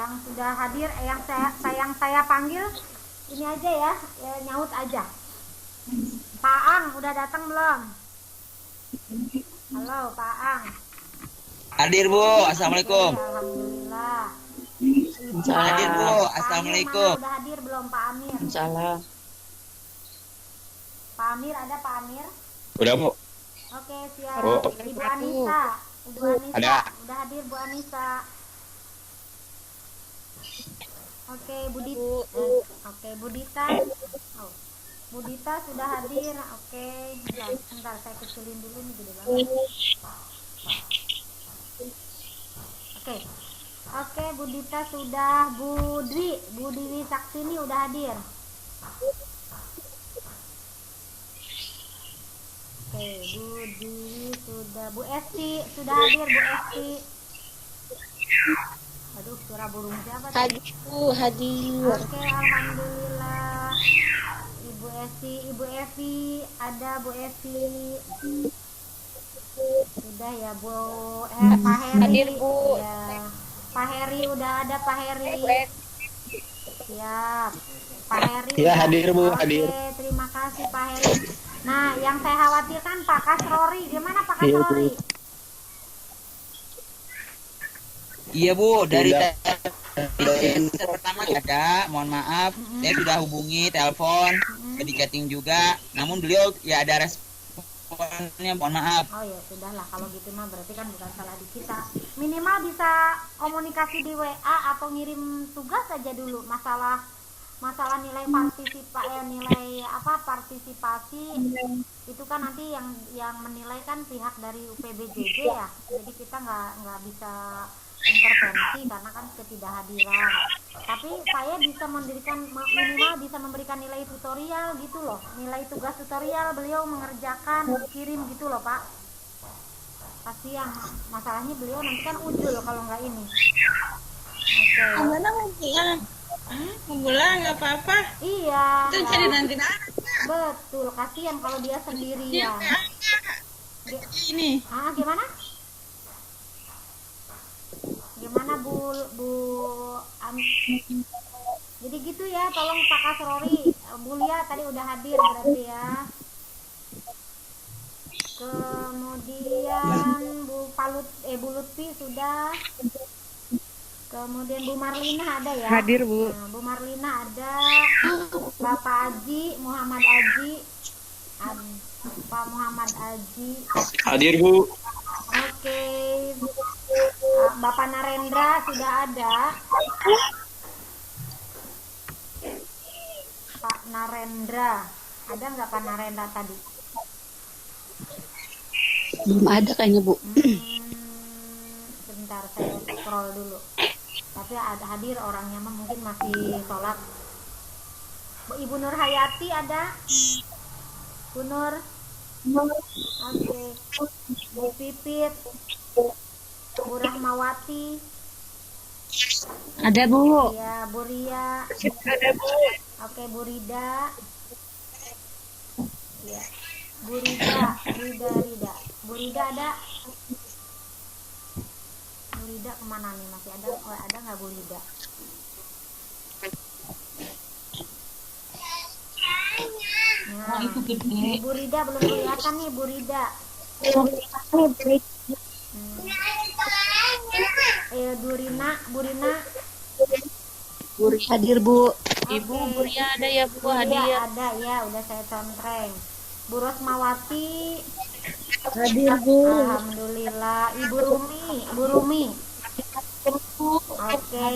yang sudah hadir, yang saya panggil ini aja ya, nyaut aja. Pak Ang udah datang belum? Halo Pak Ang. Hadir Bu, assalamualaikum. Alhamdulillah. Hadir Bu, assalamualaikum. Udah hadir belum Pak Amir? Salam. Pak Amir ada Pak Amir? Udah Bu. Oke siap. Oh. Ibu Anissa, Ada. udah hadir Bu Anissa. Oke Budita. Oh. Budita sudah hadir. Oke, bentar saya kecilin dulu nih, gede banget. Oke, Budita sudah. Budwi Saksini udah hadir. Oke, Budwi sudah. Bu Esti sudah hadir, Bu Esti. Aduh, suara burung siapa tadi? Hadir. Oke, alhamdulillah. Ibu Esti, Ibu Evi, ada Bu Evi. Sudah ya Bu. Pak Heri. Hadir, Bu. Ya. Pak Heri udah ada Pak Heri. Siap. Pak Heri. Ya, hadir Bu, Oke, hadir. terima kasih Pak Heri. Nah, yang saya khawatirkan Pak Kasrori, gimana Pak Kasrori? Iya Bu, dari pertama ada, mohon maaf, saya sudah hubungi telepon, di chatting juga, namun beliau ya ada responnya, mohon maaf. Oh ya sudahlah, kalau gitu mah berarti kan bukan salah di kita. Minimal bisa komunikasi di WA atau ngirim tugas saja dulu. Masalah nilai partisipasi itu kan nanti yang menilai kan pihak dari UPBJJ ya. Jadi kita nggak bisa intervensi karena kan ketidakhadiran. Tapi saya bisa minimal bisa memberikan nilai tutorial gitu loh, nilai tugas tutorial beliau mengerjakan kirim gitu loh Pak. Kasihan, masalahnya beliau nanti kan ujul kalau nggak ini. Oke. Bulan nggak apa-apa. Iya. Itu jadi nanti Betul, kasihan kalau dia sendirian. ini. Gimana? Gimana Bu Jadi gitu ya, tolong Pak Kasrori. Bu Lia tadi udah hadir berarti ya. Kemudian Bu Lutfi sudah. Kemudian Bu Marlina ada ya? Hadir Bu. Nah, Bu Marlina ada. Bapak Aji, Muhammad Aji. Pak Muhammad Aji. Hadir Bu. Oke. Bapak Narendra sudah ada. Pak Narendra. Ada nggak Pak Narendra tadi? Belum ada kayaknya Bu. Sebentar saya scroll dulu. Tapi ada hadir orangnya mah mungkin masih sholat. Ibu Nur Hayati ada? Bu Nur. Oke. Bu Pipit. Bu Rahmawati. Ada Bu. Ya, Bu Ria. Ada Bu. Oke, Bu Rida. Ya. Bu Rida. Bu Rida ada? Bu Rida kemana nih? Masih ada? Ada nggak Bu Rida? Nah, Bu Rida belum kelihatan nih Bu Rida. Bu Rina. Hadir Bu. Ibu Bu Ria ada ya Bu, hadir. Ada ya, udah saya contreng. Bu Rosmawati. Hadir Bu. Alhamdulillah. Ibu Rumi. Oke.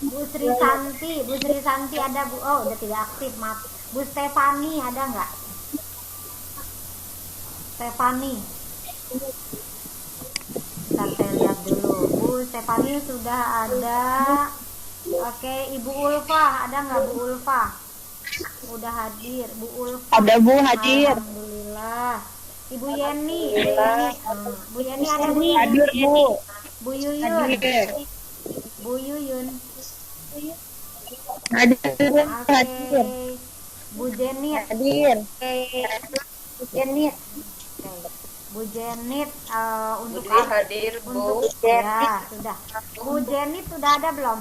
Bu Sri Santi ada Bu. Oh, udah tidak aktif, maaf. Bu Stefani ada nggak? Stefani. Bentar saya lihat dulu. Bu Stefani sudah ada. Oke, Ibu Ulfa ada nggak Bu Ulfa? Udah hadir. Bu Ulfa. Ada Bu, hadir. Alhamdulillah. Ibu Yeni. Bu Yeni ada Bu. Hadir Bu. Bu Yuyun. Hadir. Bu Yuyun. Hadir. Oke. Bu Jenit. Hadir. Bu Jenit. Bu Jenit untuk hadir Bu. ya sudah. Bu Jenit sudah ada belum?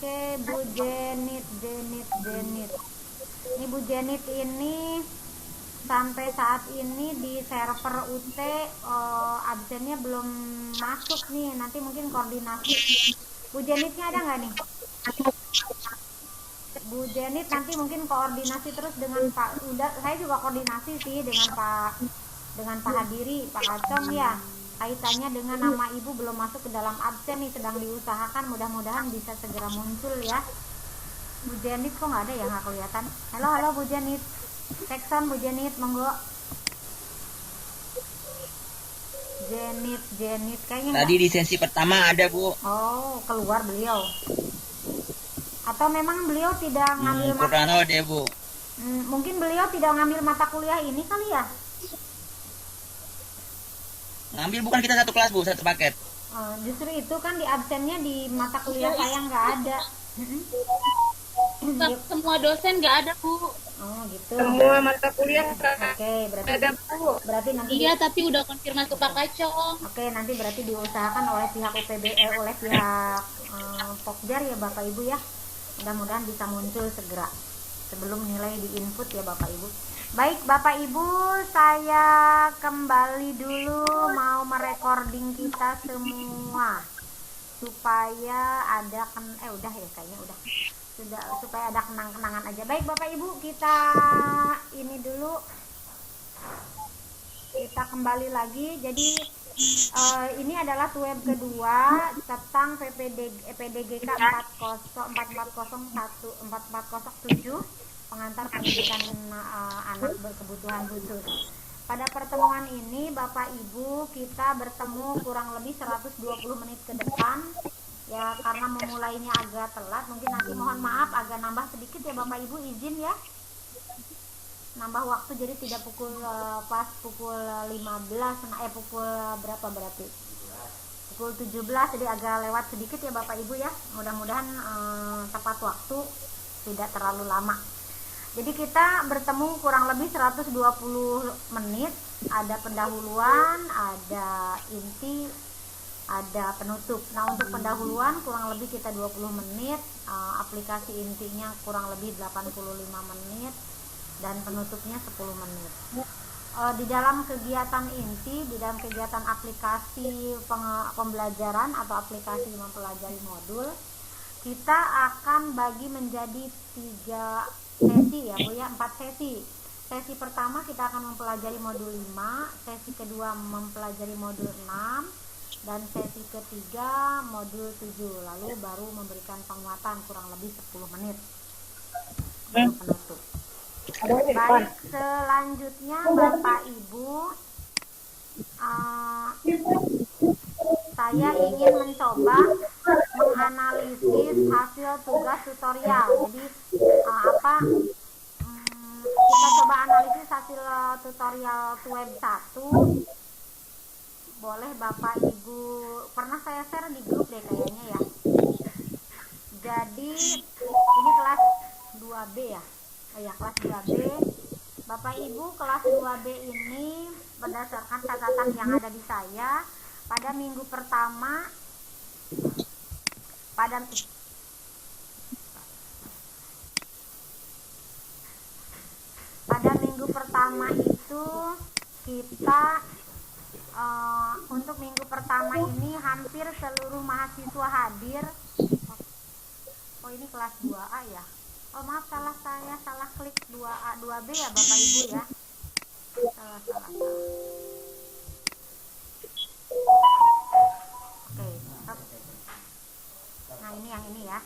Oke, Bu Jenit. Ini Bu Jenit ini sampai saat ini di server UT absennya belum masuk nih. Nanti mungkin koordinasi. Bu Jenitnya ada nggak nih? Bu Jenit nanti mungkin koordinasi terus dengan Pak. Saya juga koordinasi sih dengan Pak Hadiri, Pak Acong ya. Kaitannya dengan nama ibu belum masuk ke dalam absen nih, sedang diusahakan, mudah-mudahan bisa segera muncul ya. Bu Jenit kok nggak ada ya, nggak kelihatan. Halo Bu Jenit, Tekson Bu Jenit, monggo. Jenit kayaknya Tadi di sesi pertama ada, Bu. Oh, keluar beliau. Atau memang beliau tidak ngambil kurang tahu deh, Bu. Mungkin beliau tidak ngambil mata kuliah ini kali ya. Ngambil bukan kita satu kelas, Bu, satu paket. Justru itu kan di absennya di mata kuliah saya nggak ada. Semua dosen nggak ada, Bu. Oh gitu. Semua mata kuliah Oke, berarti nanti Iya, tapi udah konfirmasi Pak Kacong. Oke, nanti berarti diusahakan oleh pihak UPB, oleh pihak Pokjar ya Bapak Ibu ya. Mudah-mudahan bisa muncul segera sebelum nilai diinput ya Bapak Ibu. Baik Bapak Ibu, saya kembali dulu mau merecording kita semua supaya ada udah ya, kayaknya udah. Sudah, supaya ada kenang-kenangan aja. Baik Bapak Ibu, kita ini dulu, kita kembali lagi. Jadi ini adalah web kedua tentang PDGK 4407 pengantar pendidikan anak berkebutuhan khusus. Pada pertemuan ini Bapak Ibu kita bertemu kurang lebih 120 menit ke depan ya, karena memulainya agak telat, mungkin nanti mohon maaf agak nambah sedikit ya Bapak Ibu, izin ya nambah waktu, jadi tidak pas pukul 15 pukul berapa berarti pukul 17, jadi agak lewat sedikit ya Bapak Ibu ya. Mudah-mudahan tepat waktu, tidak terlalu lama. Jadi kita bertemu kurang lebih 120 menit, ada pendahuluan, ada inti, ada penutup. Nah untuk pendahuluan kurang lebih kita 20 menit, aplikasi intinya kurang lebih 85 menit, dan penutupnya 10 menit. Di dalam kegiatan inti, di dalam kegiatan aplikasi pembelajaran atau aplikasi mempelajari modul, kita akan bagi menjadi 3 sesi ya Bu ya, 4 sesi. Sesi pertama kita akan mempelajari modul 5, sesi kedua mempelajari modul 6, dan sesi ketiga modul 7, lalu baru memberikan penguatan kurang lebih 10 menit baru penutup. Baik, selanjutnya Bapak Ibu, saya ingin mencoba menganalisis hasil tugas tutorial. Jadi kita coba analisis hasil tutorial web 1. Boleh Bapak Ibu, pernah saya share di grup deh kayaknya ya. Jadi ini kelas 2B ya. Oh ya, kelas 2B. Bapak Ibu, kelas 2B ini berdasarkan catatan yang ada di saya, pada minggu pertama itu kita untuk minggu pertama ini hampir seluruh mahasiswa hadir. Oh ini kelas 2A ya. Oh maaf, saya salah klik 2A 2B ya Bapak Ibu ya. Salah. Oke, stop. Nah ini yang ini ya.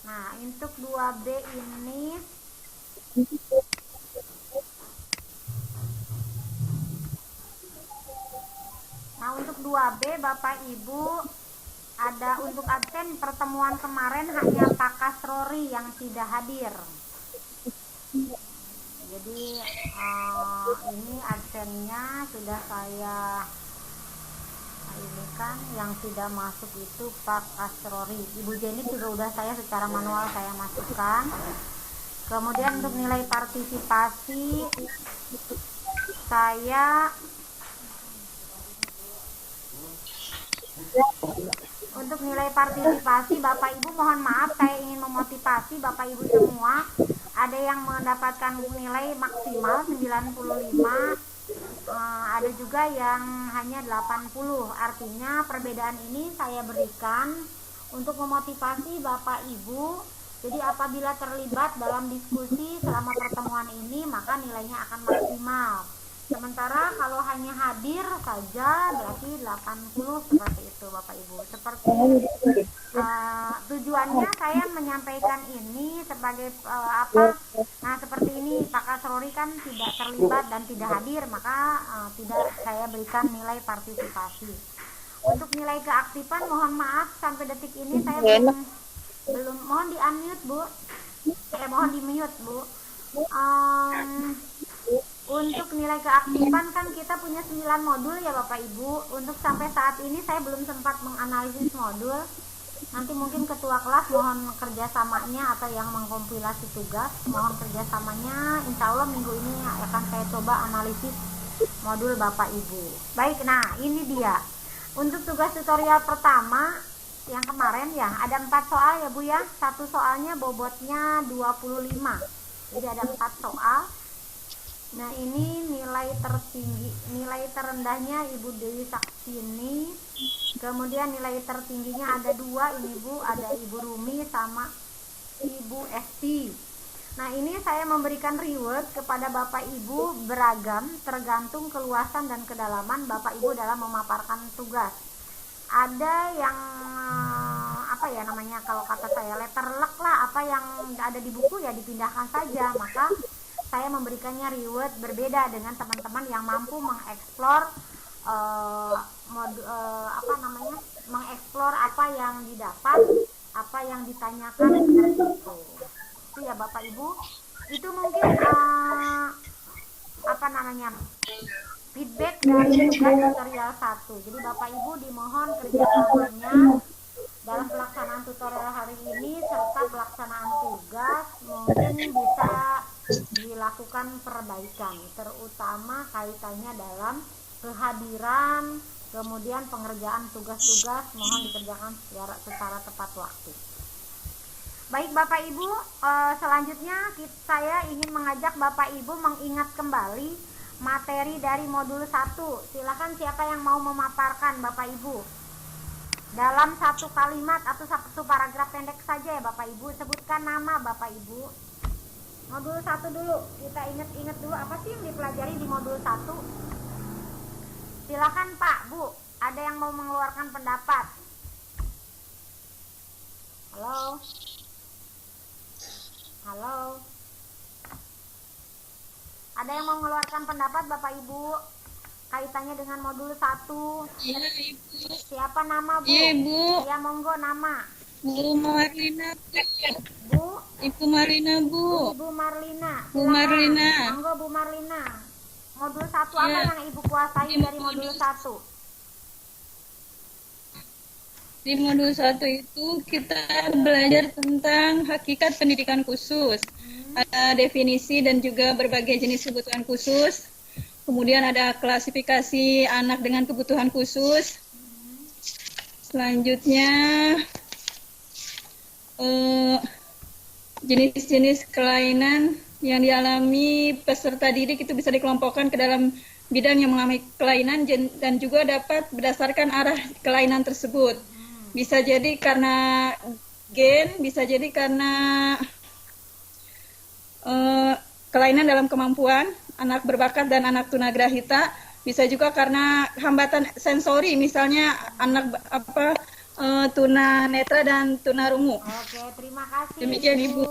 Nah untuk 2B ini untuk 2B Bapak Ibu ada untuk absen pertemuan kemarin hanya Pak Kasrori yang tidak hadir. Jadi ini absennya sudah saya ini kan, yang tidak masuk itu Pak Kasrori. Ibu Jenny juga udah saya secara manual saya masukkan. Kemudian untuk nilai partisipasi saya Untuk nilai partisipasi Bapak Ibu mohon maaf, saya ingin memotivasi Bapak Ibu semua. Ada yang mendapatkan nilai maksimal 95, ada juga yang hanya 80. Artinya perbedaan ini saya berikan untuk memotivasi Bapak Ibu. Jadi apabila terlibat dalam diskusi selama pertemuan ini, maka nilainya akan maksimal. Sementara kalau hanya hadir saja berarti 80, seperti itu Bapak Ibu. Seperti tujuannya saya menyampaikan ini sebagai apa? Nah, seperti ini Pak Kasrori kan tidak terlibat dan tidak hadir, maka tidak saya berikan nilai partisipasi. Untuk nilai keaktifan mohon maaf sampai detik ini saya belum mohon di unmute Bu, mohon di mute Bu. Untuk nilai keaktifan kan kita punya 9 modul ya Bapak Ibu. Untuk sampai saat ini saya belum sempat menganalisis modul. Nanti mungkin ketua kelas mohon kerjasamanya atau yang mengkompilasi tugas mohon kerjasamanya. Insya Allah minggu ini akan saya coba analisis modul Bapak Ibu. Baik, nah ini dia. Untuk tugas tutorial pertama yang kemarin ya ada 4 soal ya Bu ya. Satu soalnya bobotnya 25. Jadi ada 4 soal. Nah ini nilai tertinggi, nilai terendahnya Ibu Dewi Saksini, kemudian nilai tertingginya ada 2 ini Bu, ada Ibu Rumi sama Ibu Esti. Nah ini saya memberikan reward kepada Bapak Ibu beragam tergantung keluasan dan kedalaman Bapak Ibu dalam memaparkan tugas. Ada yang apa ya namanya kalau kata saya letterlock lah, apa yang ada di buku ya dipindahkan saja, maka saya memberikannya reward berbeda dengan teman-teman yang mampu mengeksplor mengeksplor apa yang didapat, apa yang ditanyakan seperti itu. Itu ya Bapak Ibu. Itu mungkin feedback dari tugas tutorial 1. Jadi Bapak Ibu dimohon kerjasamanya dalam pelaksanaan tutorial hari ini serta pelaksanaan tugas mungkin bisa dilakukan perbaikan, terutama kaitannya dalam kehadiran, kemudian pengerjaan tugas-tugas mohon dikerjakan secara tepat waktu. Baik Bapak Ibu, selanjutnya saya ingin mengajak Bapak Ibu mengingat kembali materi dari modul 1. Silakan siapa yang mau memaparkan Bapak Ibu dalam 1 kalimat atau 1 paragraf pendek saja ya Bapak Ibu. Sebutkan nama Bapak Ibu. Modul 1 dulu, kita ingat-ingat dulu apa sih yang dipelajari di modul 1. Silakan Pak, Bu, ada yang mau mengeluarkan pendapat? Halo? Halo? Ada yang mau mengeluarkan pendapat Bapak Ibu kaitannya dengan modul 1? Iya Ibu. Siapa nama Bu? Iya Ibu. Ya monggo nama. Bu Marlina. Bu? Ibu Marlina Bu. Ibu Marlina. Bu Marlina. Monggo Bu Marlina. Modul 1 apa yang Ibu kuasai dari modul 1? Di modul 1 itu kita belajar tentang hakikat pendidikan khusus. Ada definisi dan juga berbagai jenis kebutuhan khusus. Kemudian ada klasifikasi anak dengan kebutuhan khusus. Selanjutnya jenis-jenis kelainan yang dialami peserta didik itu bisa dikelompokkan ke dalam bidang yang mengalami kelainan dan juga dapat berdasarkan arah kelainan tersebut. Bisa jadi karena gen, bisa jadi karena kelainan dalam kemampuan anak berbakat dan anak tunagrahita, bisa juga karena hambatan sensori, misalnya anak tunanetra dan tunarungu. Oke, terima kasih. Demikian Ibu.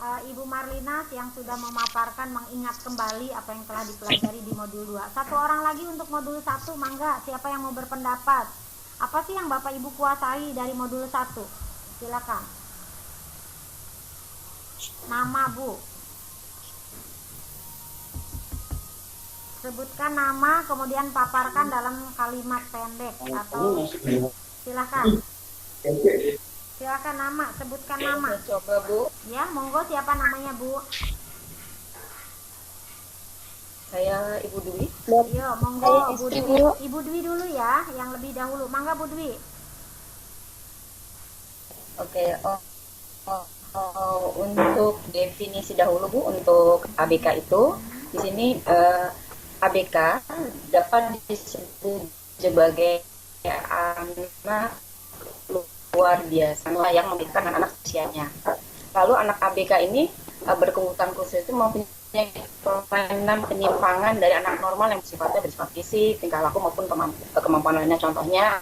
Ibu Marlina yang sudah memaparkan, mengingat kembali apa yang telah dipelajari di modul 2. 1 orang lagi untuk modul 1, mangga, siapa yang mau berpendapat? Apa sih yang Bapak Ibu kuasai dari modul 1? Silakan. Nama Bu. Sebutkan nama, kemudian paparkan dalam kalimat pendek atau silakan. Silakan nama, sebutkan nama. Coba Bu. Ya, monggo siapa namanya Bu? Saya Ibu Dwi. Yo, monggo Bu Dwi. Ibu Dwi dulu ya, yang lebih dahulu. Mangga Bu Dwi. Oke, untuk definisi dahulu Bu, untuk ABK itu di sini ABK dapat disebut sebagai anak luar biasa yang membutuhkan anak usianya. Lalu anak ABK ini berkebutuhan khusus itu mempunyai kelainan penyimpangan dari anak normal yang sifatnya bersifat fisik, tingkah laku maupun kemampuan lainnya. Contohnya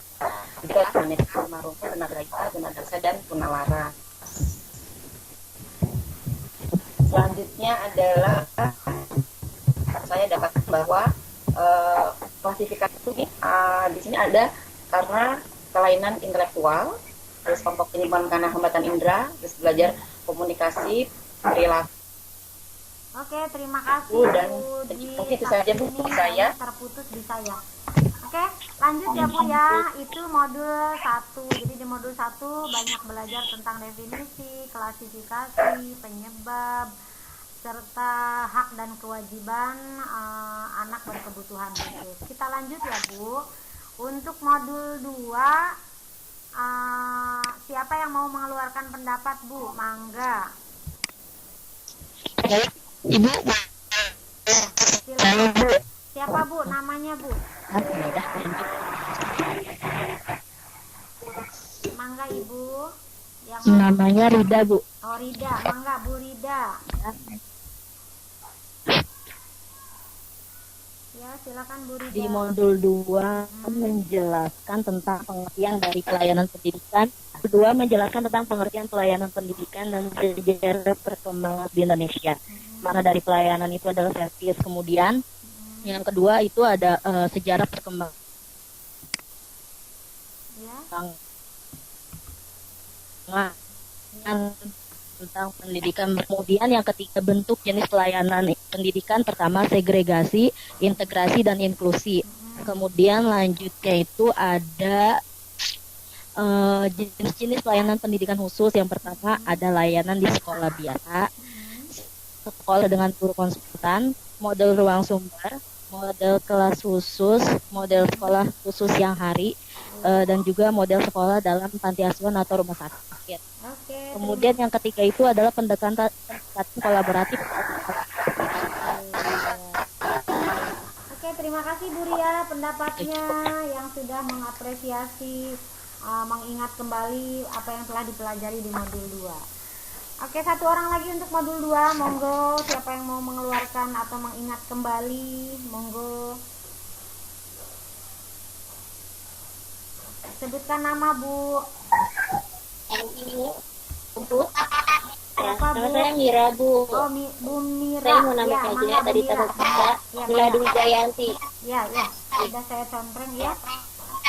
tunanetra, tunarungu, tunagrahita, tunadaksa, dan tunalara. Selanjutnya adalah saya dapatkan bahwa klasifikasi ini di sini ada karena kelainan intelektual, terus kelompok penyimpangan karena hambatan indera, terus belajar komunikasi, perilaku. Oke, terima kasih Dan Bu. mungkin itu saja Bu Ini saya. terputus di saya. Oke, lanjut ya Bu ya. Itu modul 1. Jadi di modul 1 banyak belajar tentang definisi, klasifikasi, penyebab, serta hak dan kewajiban anak berkebutuhan khusus. Kita lanjut ya Bu. Untuk modul 2, siapa yang mau mengeluarkan pendapat Bu? Mangga. Ibu, Silakan. Siapa Bu? Namanya Bu? Mangga Ibu. Yang namanya Rida, Bu. Oh Rida, mangga Bu Rida. Ya, silakan Bu Rida. Di modul 2 menjelaskan tentang pengertian dari pelayanan pendidikan. Kedua, menjelaskan tentang pengertian pelayanan pendidikan dan sejarah perkembangan di Indonesia. Maka dari pelayanan itu adalah service. Kemudian yang kedua itu ada sejarah perkembangan Ya. tentang pendidikan. Kemudian yang ketiga, bentuk jenis pelayanan pendidikan. Pertama, segregasi, integrasi, dan inklusi. Kemudian lanjutnya itu ada jenis-jenis pelayanan pendidikan khusus. Yang pertama ada layanan di sekolah biasa, sekolah dengan guru konsultan, model ruang sumber, model kelas khusus, model sekolah khusus siang hari, dan juga model sekolah dalam panti asuhan atau rumah sakit. Kemudian yang ketiga itu adalah pendekatan kolaboratif. Oke, terima kasih Bu Ria pendapatnya yang sudah mengapresiasi, mengingat kembali apa yang telah dipelajari di modul 2. Oke, satu orang lagi untuk modul 2, monggo siapa yang mau mengeluarkan atau mengingat kembali, monggo. Sebutkan nama Bu. Siapa Bu? Saya Mira Bu. Oh, Bu Mira. Saya mau nambah Ya, aja mangga, Bu dari Mira. tahun kita. Ya, Mila Dwi Jayanti. Ya, sudah saya contreng ya.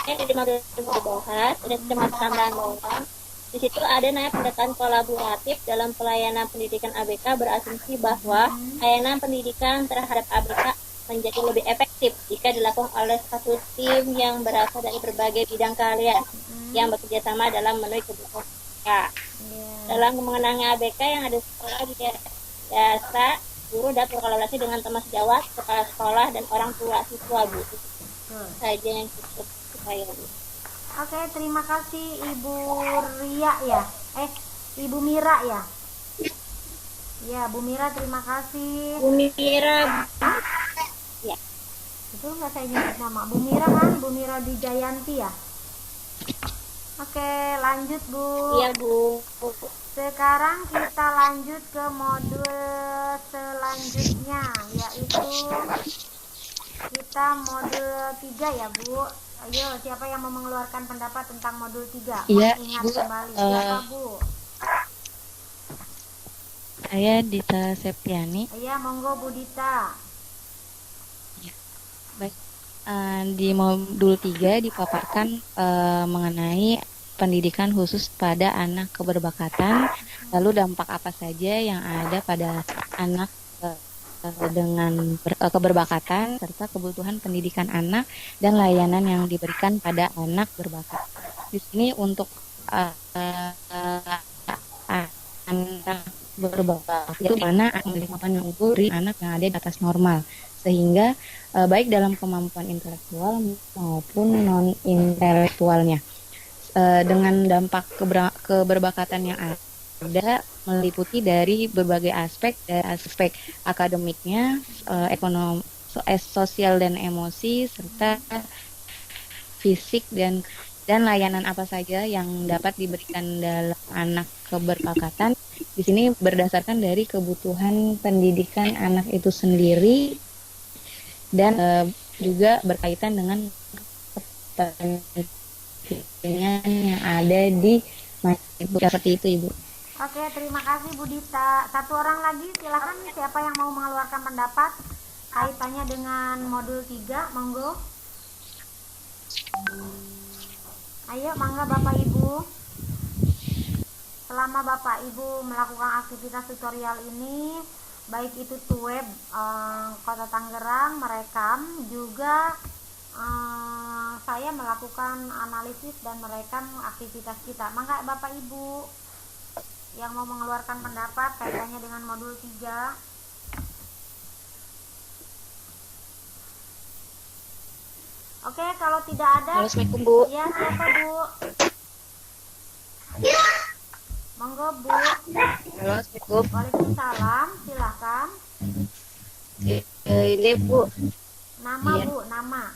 Ini di modul bahas, ada semacam tambahan bawaan. Di situ ada namanya pendekatan kolaboratif dalam pelayanan pendidikan ABK, berasumsi bahwa layanan pendidikan terhadap ABK menjadi lebih efektif jika dilakukan oleh satu tim yang berasal dari berbagai bidang keahlian yang bekerja sama dalam memenuhi kebutuhan mereka. Dalam mengenangi ABK yang ada sekolah di desa, guru dapat berkolaborasi dengan teman sejawat, kepala sekolah, dan orang tua siswa Bu. Saja yang cukup saya Bu. Oke, terima kasih Ibu Ria ya. Ibu Mira ya. Ya, Bu Mira terima kasih. Bu Mira. Ya. Itu nggak saya nyebut nama. Bu Mira kan, Bu Mira di Jayanti ya. Oke, lanjut Bu. Iya Bu. Sekarang kita lanjut ke modul selanjutnya, yaitu kita modul 3 ya Bu. Ayo, siapa yang mau mengeluarkan pendapat tentang modul 3? Iya, Ingat Bu. kembali. Siapa Bu? Saya Dita Septiani. Iya, monggo Bu Dita. Baik. Di modul 3 dipaparkan mengenai pendidikan khusus pada anak keberbakatan, lalu dampak apa saja yang ada pada anak dengan keberbakatan, serta kebutuhan pendidikan anak dan layanan yang diberikan pada anak berbakat. Di sini untuk anak berbakat itu mana kemampuan yang unggul dari anak yang ada di atas normal, sehingga baik dalam kemampuan intelektual maupun non intelektualnya. dengan dampak keberbakatan yang ada meliputi dari berbagai aspek, dari aspek akademiknya, ekonomi, sosial dan emosi, serta fisik dan layanan apa saja yang dapat diberikan dalam anak keberbakatan. Di sini berdasarkan dari kebutuhan pendidikan anak itu sendiri dan juga berkaitan dengan kepentingan yang ada di ibu, seperti itu Ibu. Oke, terima kasih Bu Dita. Satu orang lagi silakan, siapa yang mau mengeluarkan pendapat kaitannya dengan modul 3, monggo. Ayo, mangga Bapak Ibu. Selama Bapak Ibu melakukan aktivitas tutorial ini, baik itu web Kota Tangerang merekam, juga saya melakukan analisis dan merekam aktivitas kita. Mangga Bapak Ibu yang mau mengeluarkan pendapat kaitannya dengan modul 3. Oke, kalau tidak ada, Assalamualaikum, Bu. ya siapa Bu? Monggo Bu. Halo, Assalamualaikum. Waalaikumsalam, silakan. Ini Bu, Nama Iya. Bu, nama.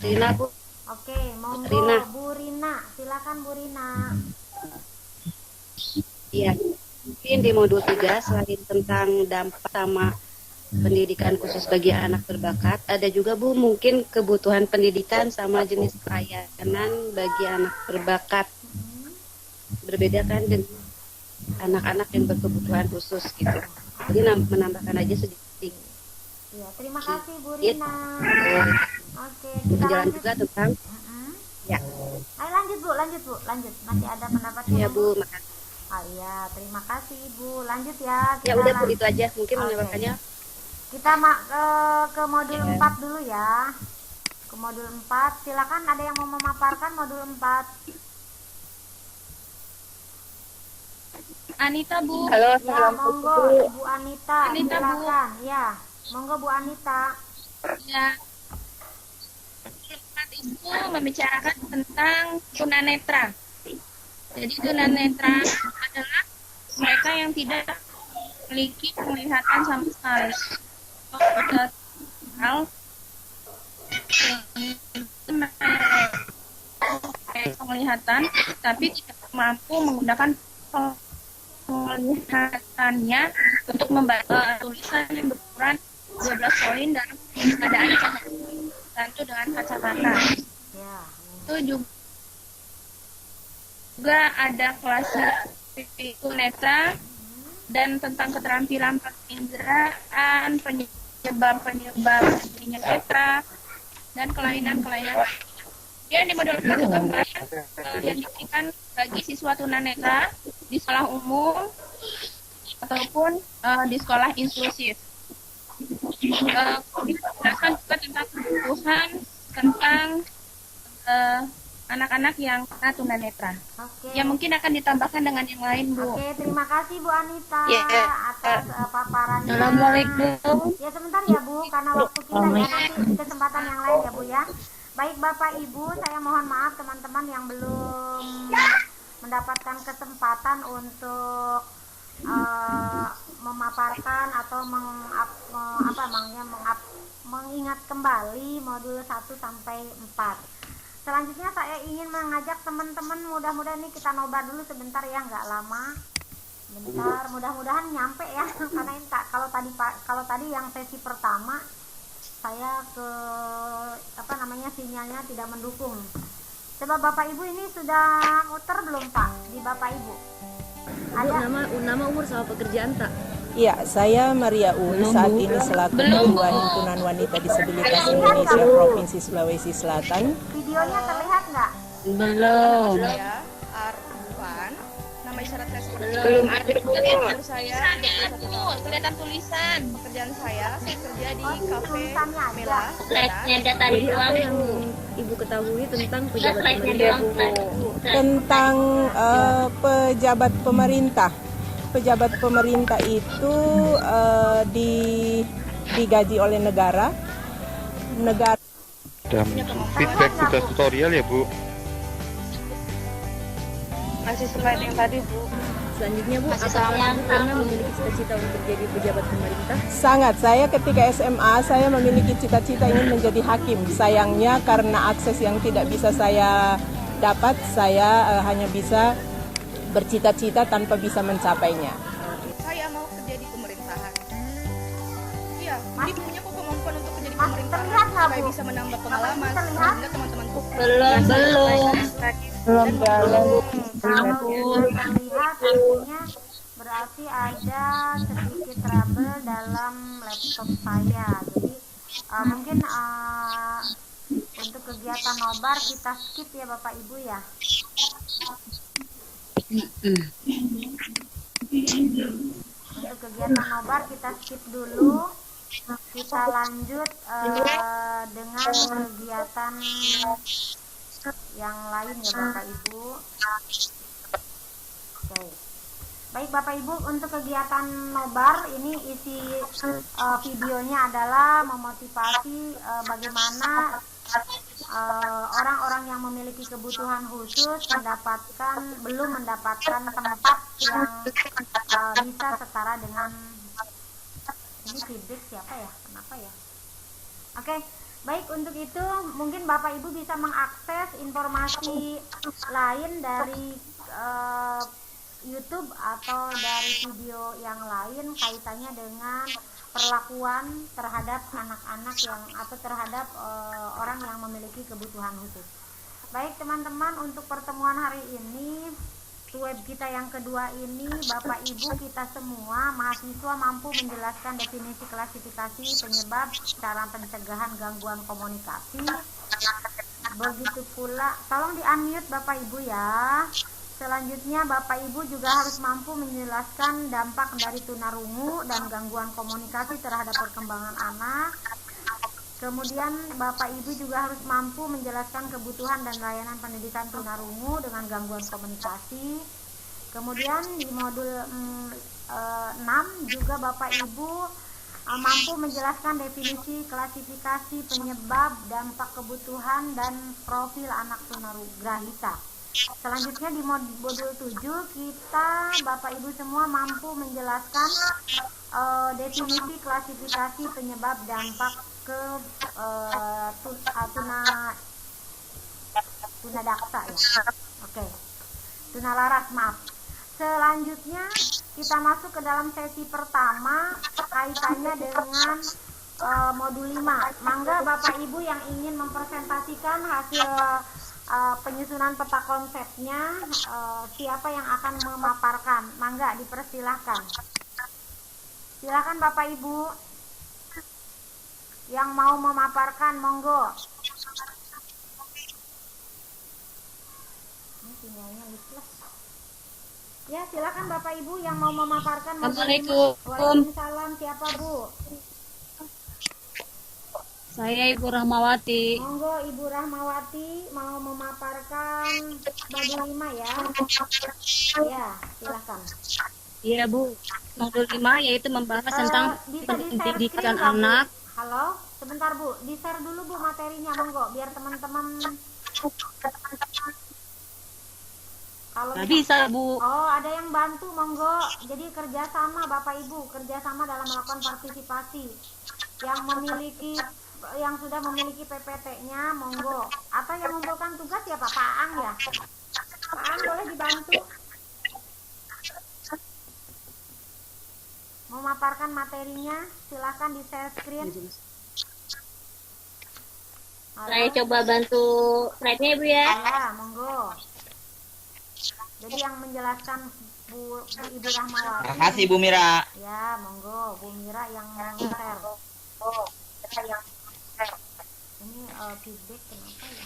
Rina Bu. Oke, monggo Rina. Bu Rina, silakan Bu Rina. Iya, mungkin di modul 3 selain tentang dampak sama pendidikan khusus bagi anak berbakat, ada juga Bu mungkin kebutuhan pendidikan sama jenis pelayanan bagi anak berbakat. Berbeda kan dengan anak-anak yang berkebutuhan khusus gitu. Jadi menambahkan aja sedikit. Ya, terima kasih Bu Rina. Oke, kita Berjalan lanjut. juga tentang ya. Ayo lanjut Bu, lanjut. Masih ada pendapatnya Ya Bu, makasih. Oh iya, terima kasih Ibu. Lanjut ya. Ya udah Bu, itu aja mungkin Oke. menambahkannya. Kita ke modul 4 dulu ya. Ke modul 4, silakan ada yang mau memaparkan modul 4. Anita Bu. Halo, Ya, monggo Ibu Anita, Anita, Bu. silakan. Ya, monggo Bu Anita. Ya. Ibu membicarakan tentang tunanetra. Jadi tunanetra adalah mereka yang tidak memiliki penglihatan sama sekali. Ada hal penglihatan tapi tidak mampu menggunakan penglihatannya untuk membaca tulisan yang berukuran 12 poin dalam keadaan tertentu dengan kacamata. Ya. Itu juga ada kelas tunanetra dan tentang keterampilan penginderaan, penyebab adanya netra dan kelainan-kelainan lainnya. Kemudian di modul 4 juga membahas yang diberikan bagi siswa tunanetra di sekolah umum ataupun di sekolah inklusif. Dijelaskan juga tentang kebutuhan tentang anak-anak yang tunanetra. Oke. Ya mungkin akan ditambahkan dengan yang lain Bu. Oke, terima kasih Bu Anita Ya. atas paparannya. Assalamualaikum. Ya sebentar ya Bu, karena waktu kita ya, nanti di kesempatan yang lain ya Bu ya. Baik Bapak Ibu, saya mohon maaf teman-teman yang belum mendapatkan kesempatan untuk memaparkan atau mengingat kembali modul 1 sampai 4. Selanjutnya saya ingin mengajak teman-teman, mudah-mudahan nih kita nobar dulu sebentar ya, nggak lama. Bentar, mudah-mudahan nyampe ya. Karena ini kalau tadi yang sesi pertama saya sinyalnya tidak mendukung. Coba Bapak Ibu ini sudah muter belum Pak di Bapak Ibu? Ada Nama umur sama pekerjaan tak? Ya, saya Maria Ul, saat ini selaku Ketua Himpunan Wanita Disabilitas Indonesia Provinsi Sulawesi Selatan. videonya terlihat nggak? Belum. Saya Arfan, nama isyarat saya Belum ada Bu. umur saya Kelihatan tulisan. pekerjaan saya kerja di Oh, kafe tulisannya aja. Mela. Slide-nya data di Jadi apa doang yang Bu. Ibu ketahui tentang Udah pejabat slide-nya pemerintah? doang. Tentang pejabat pemerintah. Pejabat pemerintah itu digaji oleh negara. Dan feedback tugas tutorial ya Bu. Masih selain yang tadi, Bu. Selanjutnya Bu, Masih apakah sayang. Ibu pernah memiliki cita-cita untuk jadi pejabat pemerintah? Sangat. Saya ketika SMA saya memiliki cita-cita ingin menjadi hakim. Sayangnya karena akses yang tidak bisa saya dapat, saya hanya bisa bercita-cita tanpa bisa mencapainya. Saya mau kerja di pemerintahan. Iya, jadi punya kok kemampuan untuk kerja di pemerintahan supaya bisa menambah pengalaman sehingga teman-temanku Belum. Kalau terlihat artinya berarti ada sedikit trouble dalam laptop saya. Jadi mungkin untuk kegiatan nobar kita skip ya Bapak Ibu ya. Untuk kegiatan nobar kita skip dulu. Kita lanjut dengan kegiatan yang lain ya Bapak Ibu. Oke. Baik Bapak Ibu, untuk kegiatan nobar ini isi videonya adalah memotivasi bagaimana orang-orang yang memiliki kebutuhan khusus belum mendapatkan tempat yang bisa setara dengan ini. Feedback siapa ya? Kenapa ya? Oke. Baik, untuk itu mungkin Bapak Ibu bisa mengakses informasi lain dari YouTube atau dari video yang lain kaitannya dengan perlakuan terhadap anak-anak atau terhadap orang yang memiliki kebutuhan khusus. Baik teman-teman, untuk pertemuan hari ini web kita yang kedua ini, Bapak Ibu kita semua mahasiswa mampu menjelaskan definisi klasifikasi penyebab cara pencegahan gangguan komunikasi. Begitu pula, tolong di unmute Bapak Ibu ya. Selanjutnya Bapak Ibu juga harus mampu menjelaskan dampak dari tunarungu dan gangguan komunikasi terhadap perkembangan anak. Kemudian Bapak Ibu juga harus mampu menjelaskan kebutuhan dan layanan pendidikan tunarungu dengan gangguan komunikasi. Kemudian di modul 6 juga Bapak Ibu mampu menjelaskan definisi, klasifikasi, penyebab, dampak kebutuhan, dan profil anak tunagrahita. Selanjutnya di modul 7 kita Bapak Ibu semua mampu menjelaskan definisi, klasifikasi, penyebab, dampak ke tunadaksa ya. Oke. Tunalaras, maaf. Selanjutnya kita masuk ke dalam sesi pertama kaitannya dengan modul 5. Mangga Bapak Ibu yang ingin mempresentasikan hasil penyusunan peta konsepnya, siapa yang akan memaparkan? Mangga dipersilahkan. Silakan Bapak Ibu yang mau memaparkan, monggo. Ini sinyalnya useless. Ya, silakan Bapak Ibu yang mau memaparkan. Assalamualaikum. Waalaikumsalam. Siapa Bu? Saya Ibu Rahmawati. Monggo Ibu Rahmawati mau memaparkan modul 5 ya. Ya, silakan. Iya Bu, modul 5 yaitu membahas tentang Bisa pendidikan di-share screen, anak. Bu? Halo, sebentar Bu, di-share dulu Bu materinya, monggo, biar teman-teman. Kalau Nggak bisa Bu. Oh, ada yang bantu, monggo. Jadi kerjasama Bapak Ibu, kerjasama dalam melakukan partisipasi. Yang sudah memiliki PPT-nya, monggo. Atau yang mengumpulkan tugas ya Pak Ang ya. Pak Ang boleh dibantu. Memaparkan materinya, silakan di share screen. Saya coba bantu slide-nya Ibu ya. Ya, monggo. Jadi yang menjelaskan Bu Ibu Rahmawati. Terima kasih Bu Mira. Ya, monggo Bu Mira yang share. Ini feedback kenapa ya?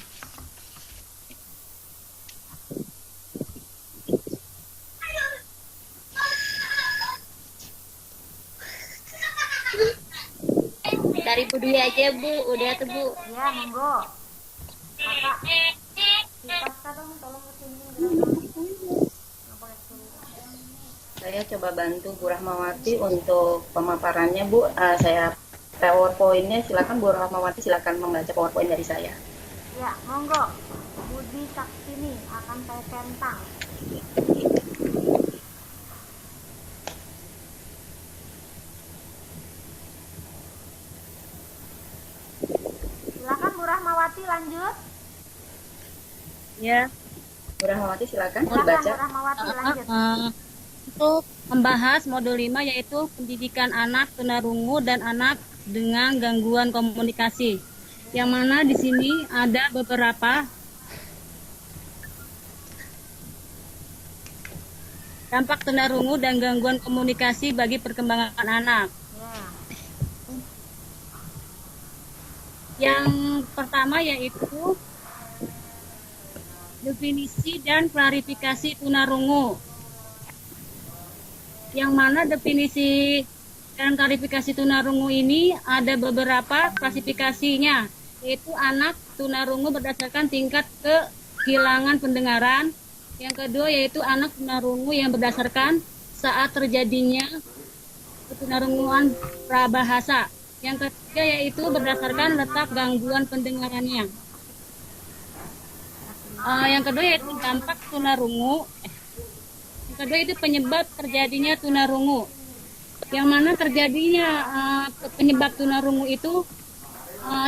Dari Bu Dwi aja Bu, udah tuh Bu. Ya, monggo. Kakak, si Pasca dong, tolong kesini. Saya coba bantu Bu Rahmawati untuk pemaparannya Bu. Saya PowerPoint-nya silakan Bu Rahmawati, silakan membaca PowerPoint dari saya. Ya, monggo. Budi Saksini akan saya centang. Silakan Bu Rahmawati lanjut. Ya, Bu Rahmawati silakan Silakan dibaca. Bu Rahmawati lanjut. Untuk membahas modul 5 yaitu pendidikan anak tunarungu dan anak dengan gangguan komunikasi. Yang mana di sini ada beberapa dampak tunarungu dan gangguan komunikasi bagi perkembangan anak. Yang pertama yaitu definisi dan klarifikasi tunarungu. Yang mana definisi dan klarifikasi tunarungu ini ada beberapa klasifikasinya, yaitu anak tunarungu berdasarkan tingkat kehilangan pendengaran. Yang kedua yaitu anak tunarungu yang berdasarkan saat terjadinya ketunarunguan prabahasa. Yang ketiga yaitu berdasarkan letak gangguan pendengarannya. Yang kedua yaitu dampak tunarungu. Yang kedua itu penyebab terjadinya tunarungu. Yang mana terjadinya penyebab tunarungu itu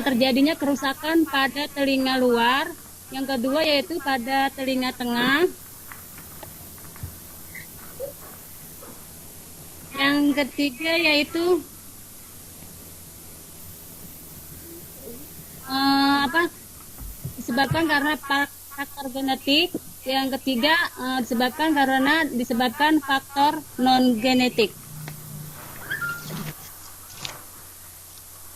terjadinya kerusakan pada telinga luar. Yang kedua yaitu pada telinga tengah. Yang ketiga yaitu disebabkan karena faktor genetik. Yang ketiga disebabkan faktor non genetik.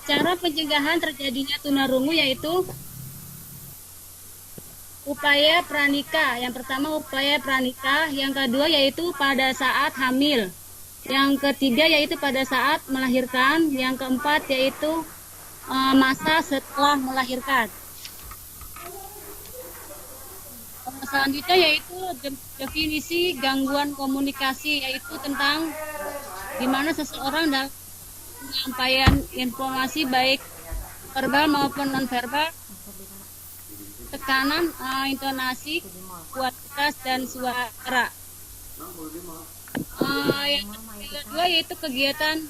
Cara pencegahan terjadinya tunarungu yaitu upaya pranikah. Yang pertama upaya pranikah, yang kedua yaitu pada saat hamil. Yang ketiga yaitu pada saat melahirkan, yang keempat yaitu masa setelah melahirkan. Selanjutnya yaitu definisi gangguan komunikasi, yaitu tentang di mana seseorang dalam penyampaian informasi baik verbal maupun nonverbal, tekanan, intonasi, kualitas dan suara. Yang kedua yaitu kegiatan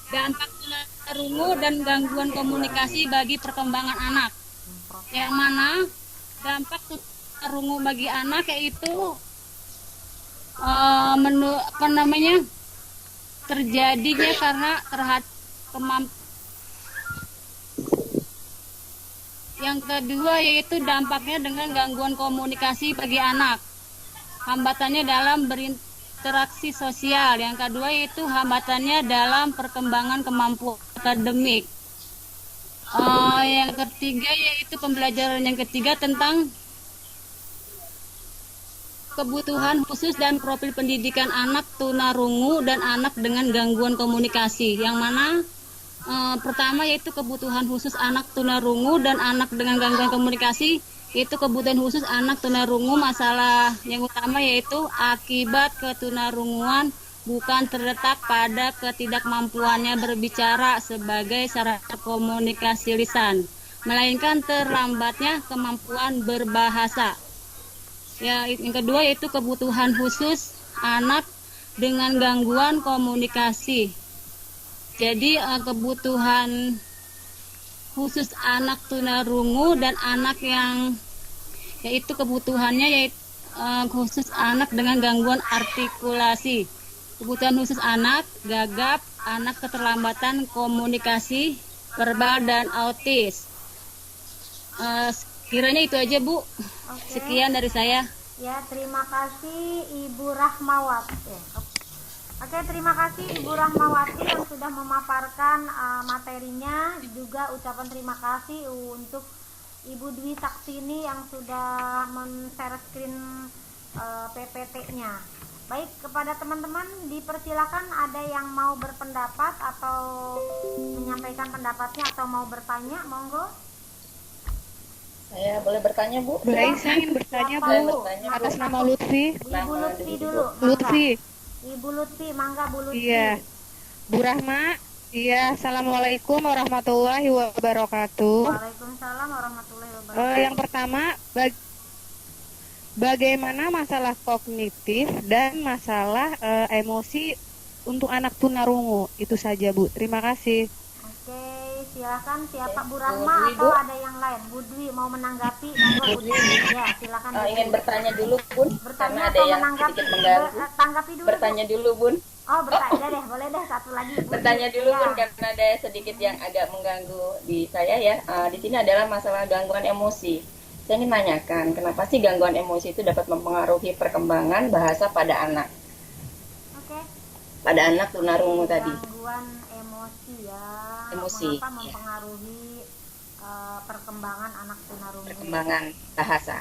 dampak tunarungu dan gangguan komunikasi bagi perkembangan anak. Yang mana dampak tunarungu bagi anak yaitu terjadinya karena yang kedua yaitu dampaknya dengan gangguan komunikasi bagi anak, hambatannya dalam berinteraksi sosial. Yang kedua yaitu hambatannya dalam perkembangan kemampuan akademik. Yang ketiga yaitu pembelajaran yang ketiga tentang kebutuhan khusus dan profil pendidikan anak tunarungu dan anak dengan gangguan komunikasi. Yang mana pertama yaitu kebutuhan khusus anak tunarungu dan anak dengan gangguan komunikasi, yaitu kebutuhan khusus anak tunarungu. Masalah yang utama yaitu akibat ketunarunguan bukan terletak pada ketidakmampuannya berbicara sebagai sarana komunikasi lisan, melainkan terlambatnya kemampuan berbahasa. Yang kedua yaitu kebutuhan khusus anak dengan gangguan komunikasi. Jadi kebutuhan khusus anak tunarungu dan anak yang yaitu kebutuhannya yaitu khusus anak dengan gangguan artikulasi. Kebutuhan khusus anak gagap, anak keterlambatan komunikasi verbal dan autis. Kiranya itu aja Bu. Sekian dari saya. Ya, terima kasih Ibu Rahmawati. Oke, terima kasih Ibu Rahmawati yang sudah memaparkan materinya. Juga ucapan terima kasih untuk Ibu Dwi Saksini yang sudah men-share screen PPT-nya. Baik, kepada teman-teman dipersilakan ada yang mau berpendapat atau menyampaikan pendapatnya atau mau bertanya, monggo. Saya boleh bertanya Bu? Baik, saya ingin bertanya Bu. Atas nama Lutfi. Ibu Lutfi dulu. Lutfi. Ibu Lutfi, mangga Bu Lutfi. Iya. Bu Rahma. Iya, assalamualaikum warahmatullahi wabarakatuh. Waalaikumsalam warahmatullahi wabarakatuh. Yang pertama, bagaimana masalah kognitif dan masalah emosi untuk anak tunarungu. Itu saja, Bu. Terima kasih. Oke, silakan siapa, Bu Rahma atau ada yang lain? Bu Dwi mau menanggapi? Monggo, Bu Dwi. Ya, silakan. Ingin bertanya dulu, Bun. Bertanya Karena ada atau yang menanggapi? sedikit mengganggu. Tanggapi dulu. Bertanya dulu, Bun. Oh, bertanya deh, boleh deh satu lagi. Bu Bertanya Dwi. dulu, Ya. Bun, karena ada sedikit yang agak mengganggu di saya ya. Di sini adalah masalah gangguan emosi. Saya ingin menanyakan, kenapa sih gangguan emosi itu dapat mempengaruhi perkembangan bahasa pada anak? Oke. Pada anak tunarungu tadi. Gangguan emosi ya. Emosi. Mengapa mempengaruhi perkembangan anak tunarungu? Perkembangan bahasa.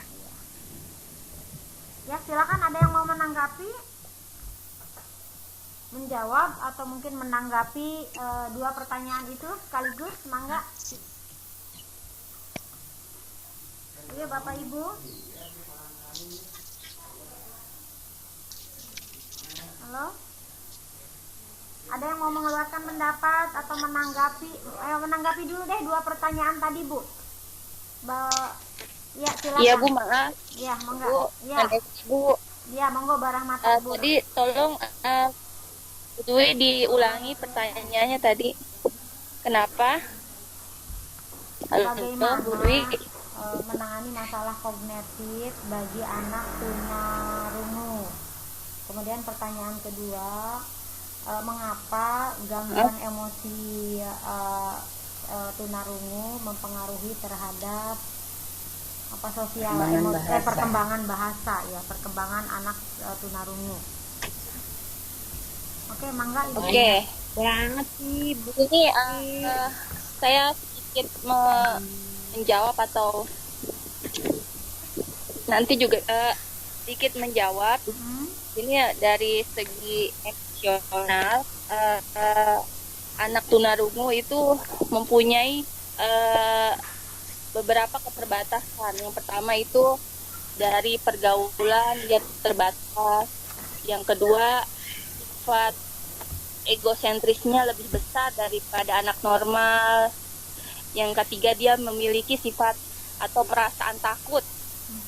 Ya, silakan ada yang mau menanggapi, menjawab atau mungkin menanggapi dua pertanyaan itu sekaligus, mangga. Iya, Bapak Ibu. Halo. Ada yang mau mengeluarkan pendapat atau menanggapi? Menanggapi dulu deh dua pertanyaan tadi, Bu. Ya, silakan. Iya, Bu, maaf. Ya, monggo. Bu, Ya. Bu. Ya, monggo barang mata, Bu. Tadi tolong Dwi diulangi pertanyaannya tadi. Kenapa? Halo, Bu Dwi. Menangani masalah kognitif bagi anak tunarungu. Kemudian pertanyaan kedua, mengapa gangguan emosi tunarungu mempengaruhi terhadap sosial perkembangan bahasa ya, perkembangan anak tunarungu. Oke, mangga Ibu. Oke, banget sih Bu. Ini saya sedikit menjawab atau nanti juga sedikit menjawab. Ini ya, dari segi emosional, anak tunarungu itu mempunyai beberapa keterbatasan. Yang pertama itu dari pergaulan yang terbatas. Yang kedua, sifat egosentrisnya lebih besar daripada anak normal. Yang ketiga, dia memiliki sifat atau perasaan takut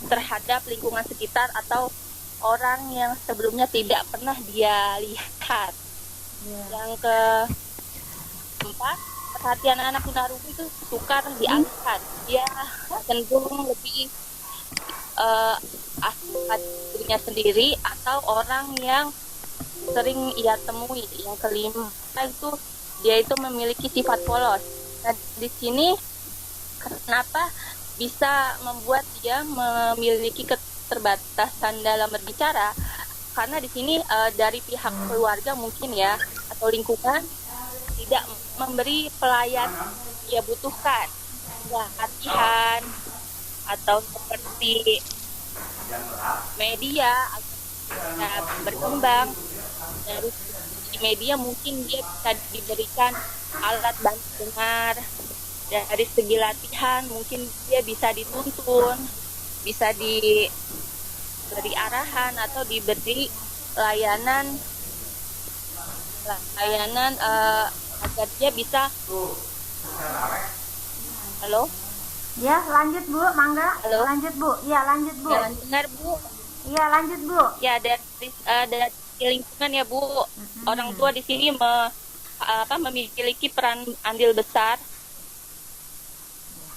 terhadap lingkungan sekitar atau orang yang sebelumnya tidak pernah dia lihat. Yang keempat, perhatian anak tunarungu itu sukar dialihkan. Dia cenderung lebih asal dirinya sendiri atau orang yang sering ia temui. Yang kelima itu dia itu memiliki sifat polos. Nah, di sini kenapa bisa membuat dia memiliki keterbatasan dalam berbicara? Karena di sini dari pihak keluarga mungkin ya, atau lingkungan tidak memberi pelayan dia butuhkan, ya, latihan atau seperti media agar berkembang. Dari media mungkin dia bisa diberikan alat bantu dengar. Dari segi latihan mungkin dia bisa dituntun, bisa diberi arahan atau diberi layanan agar dia bisa. Halo? Ya, lanjut Bu, mangga. Halo? Lanjut Bu. Ya, lanjut Bu. Ya, dengar Bu. Iya, lanjut Bu. Ya, dari lingkungan ya Bu. Orang tua di sini memiliki peran andil besar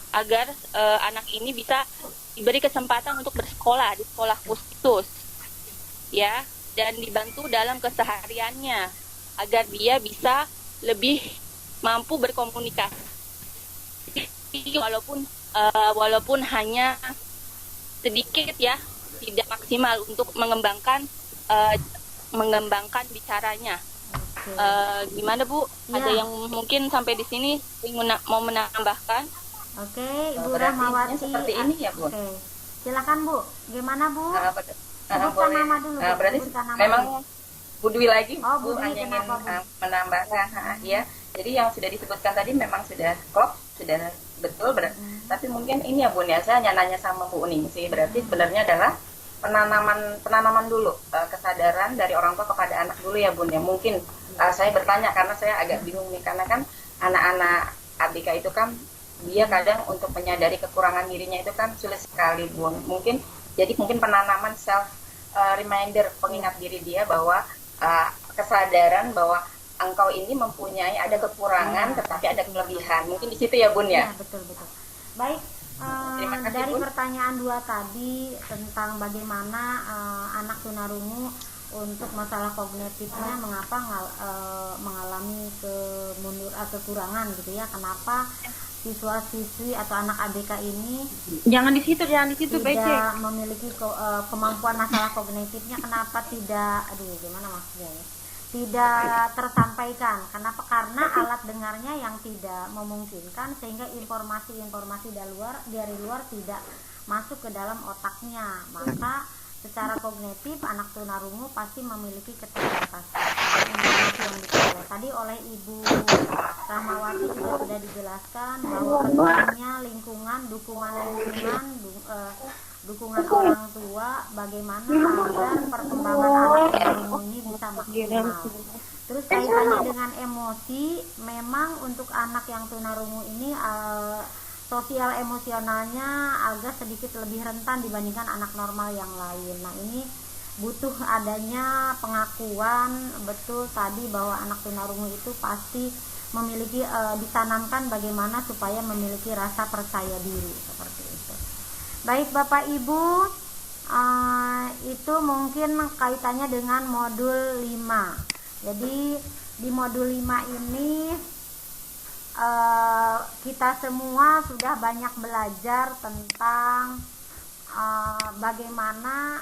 agar anak ini bisa diberi kesempatan untuk bersekolah di sekolah khusus, ya, dan dibantu dalam kesehariannya agar dia bisa lebih mampu berkomunikasi, walaupun hanya sedikit ya, tidak maksimal untuk mengembangkan bicaranya. Gimana Bu? Ya. Ada yang mungkin sampai di sini mau menambahkan? Oke, Ibu Rahmawati. Seperti ini ya, Bu. Oke. Silakan Bu. Gimana Bu? Sebutkan boleh. nama dulu. Bu. Berarti Sebutkan nama memang dulu. Bu Dwi lagi, Oh, Bu Bu Dwi, hanya ingin kenapa, Bu? menambahkan, ya. Jadi yang sudah disebutkan tadi memang sudah klop, sudah betul, tapi mungkin ini ya Bu, ya, saya hanya nanya sama Bu Uning sih, berarti sebenarnya adalah penanaman dulu, kesadaran dari orang tua kepada anak dulu ya Bun ya. Mungkin saya bertanya karena saya agak bingung nih, karena kan anak-anak ABK itu kan dia kadang untuk menyadari kekurangan dirinya itu kan sulit sekali Bun. Mungkin Jadi mungkin penanaman self reminder, pengingat diri dia bahwa kesadaran bahwa engkau ini mempunyai ada kekurangan tetapi ada kelebihan. Mungkin di situ ya Bun ya. Betul. Baik, dari Bun. Pertanyaan 2 tadi tentang bagaimana anak tunarungu untuk masalah kognitifnya mengapa mengalami kekurangan gitu ya, kenapa siswa-siswi atau anak ABK ini Jangan di situ tidak memiliki kemampuan masalah kognitifnya, kenapa tidak gimana maksudnya ya, tidak tersampaikan. Kenapa? Karena alat dengarnya yang tidak memungkinkan, sehingga informasi-informasi dari luar tidak masuk ke dalam otaknya. Maka secara kognitif anak tunarungu pasti memiliki keterbatasan informasi yang diperoleh. Tadi oleh Ibu Rahmawati juga sudah dijelaskan bahwa pentingnya dukungan orang tua, bagaimana agar perkembangan anak tunarungu ini bisa maksimal. Terus kaitannya dengan emosi, memang untuk anak yang tunarungu ini sosial emosionalnya agak sedikit lebih rentan dibandingkan anak normal yang lain. Nah, ini butuh adanya pengakuan betul tadi bahwa anak tunarungu itu pasti memiliki ditanamkan bagaimana supaya memiliki rasa percaya diri seperti itu. Baik Bapak Ibu, itu mungkin kaitannya dengan modul 5. Jadi di modul 5 ini kita semua sudah banyak belajar tentang bagaimana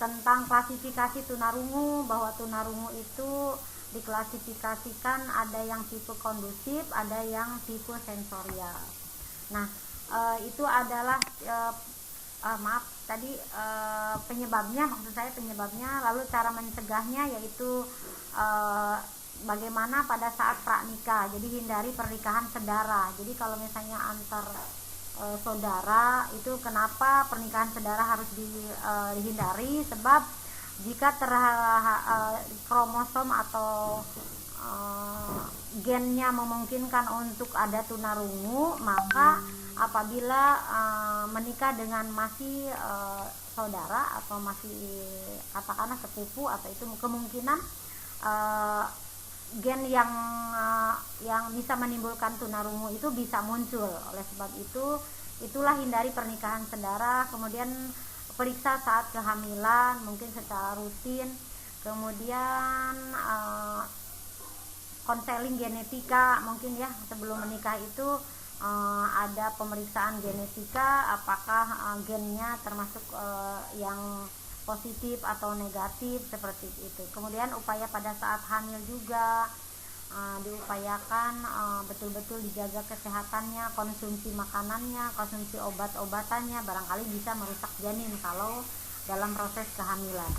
tentang klasifikasi tunarungu, bahwa tunarungu itu diklasifikasikan ada yang tipe kondusif, ada yang tipe sensorial. Nah, itu adalah penyebabnya, lalu cara mencegahnya yaitu bagaimana pada saat pranikah. Jadi hindari pernikahan sedara. Jadi kalau misalnya antar saudara itu, kenapa pernikahan sedara harus dihindari? Sebab jika kromosom atau gennya memungkinkan untuk ada tunarungu, maka apabila menikah dengan masih saudara atau masih katakanlah sepupu, atau itu kemungkinan gen yang bisa menimbulkan tunarungu itu bisa muncul. Oleh sebab itu, itulah hindari pernikahan sedara. Kemudian periksa saat kehamilan mungkin secara rutin. Kemudian konseling genetika mungkin ya, sebelum menikah itu ada pemeriksaan genetika, apakah gennya termasuk yang positif atau negatif seperti itu. Kemudian upaya pada saat hamil juga diupayakan betul-betul dijaga kesehatannya, konsumsi makanannya, konsumsi obat-obatannya, barangkali bisa merusak janin kalau dalam proses kehamilan.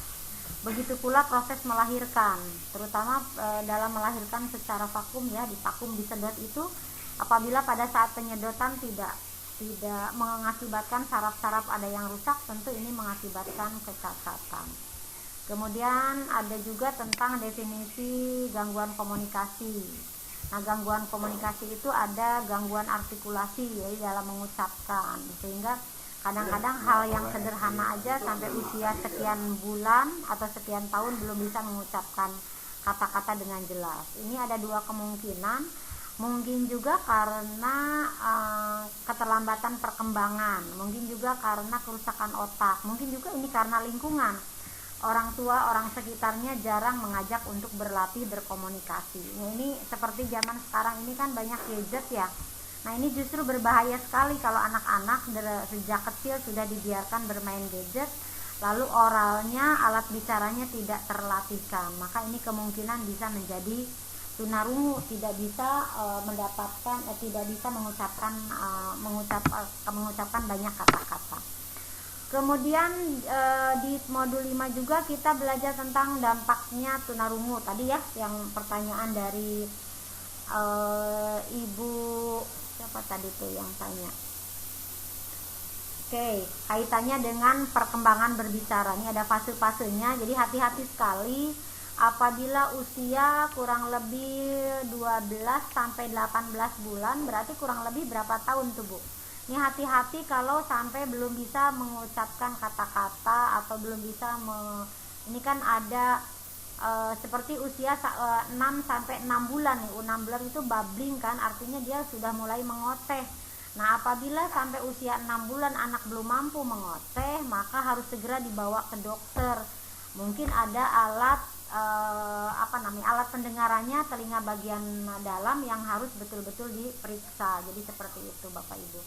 Begitu pula proses melahirkan, terutama dalam melahirkan secara vakum ya, di vakum disedot itu, apabila pada saat penyedotan tidak mengakibatkan saraf-saraf ada yang rusak, tentu ini mengakibatkan kecacatan. Kemudian ada juga tentang definisi gangguan komunikasi. Nah, gangguan komunikasi itu ada gangguan artikulasi ya dalam mengucapkan, sehingga kadang-kadang hal yang sederhana aja sampai usia sekian bulan atau sekian tahun belum bisa mengucapkan kata-kata dengan jelas. Ini ada 2 kemungkinan. Mungkin juga karena keterlambatan perkembangan, mungkin juga karena kerusakan otak, mungkin juga ini karena lingkungan. Orang tua, orang sekitarnya jarang mengajak untuk berlatih berkomunikasi. Nah, ini seperti zaman sekarang ini kan banyak gadget ya. Nah, ini justru berbahaya sekali kalau anak-anak sejak kecil sudah dibiarkan bermain gadget, lalu oralnya, alat bicaranya tidak terlatihkan. Maka ini kemungkinan bisa menjadi tunarungu, tidak bisa tidak bisa mengucapkan banyak kata-kata. Kemudian di modul 5 juga kita belajar tentang dampaknya tunarungu tadi ya, yang pertanyaan dari Ibu siapa tadi tuh yang tanya. Oke, kaitannya dengan perkembangan berbicara. Ini ada fase-fasenya, jadi hati-hati sekali apabila usia kurang lebih 12 sampai 18 bulan, berarti kurang lebih berapa tahun tuh Bu? Ini hati-hati kalau sampai belum bisa mengucapkan kata-kata atau belum bisa ini kan ada seperti usia 6 sampai 6 bulan nih. 6 bulan itu babbling kan, artinya dia sudah mulai mengoteh. Nah, apabila sampai usia 6 bulan anak belum mampu mengoteh, maka harus segera dibawa ke dokter. Mungkin ada alat alat pendengarannya, telinga bagian dalam yang harus betul-betul diperiksa. Jadi seperti itu Bapak Ibu.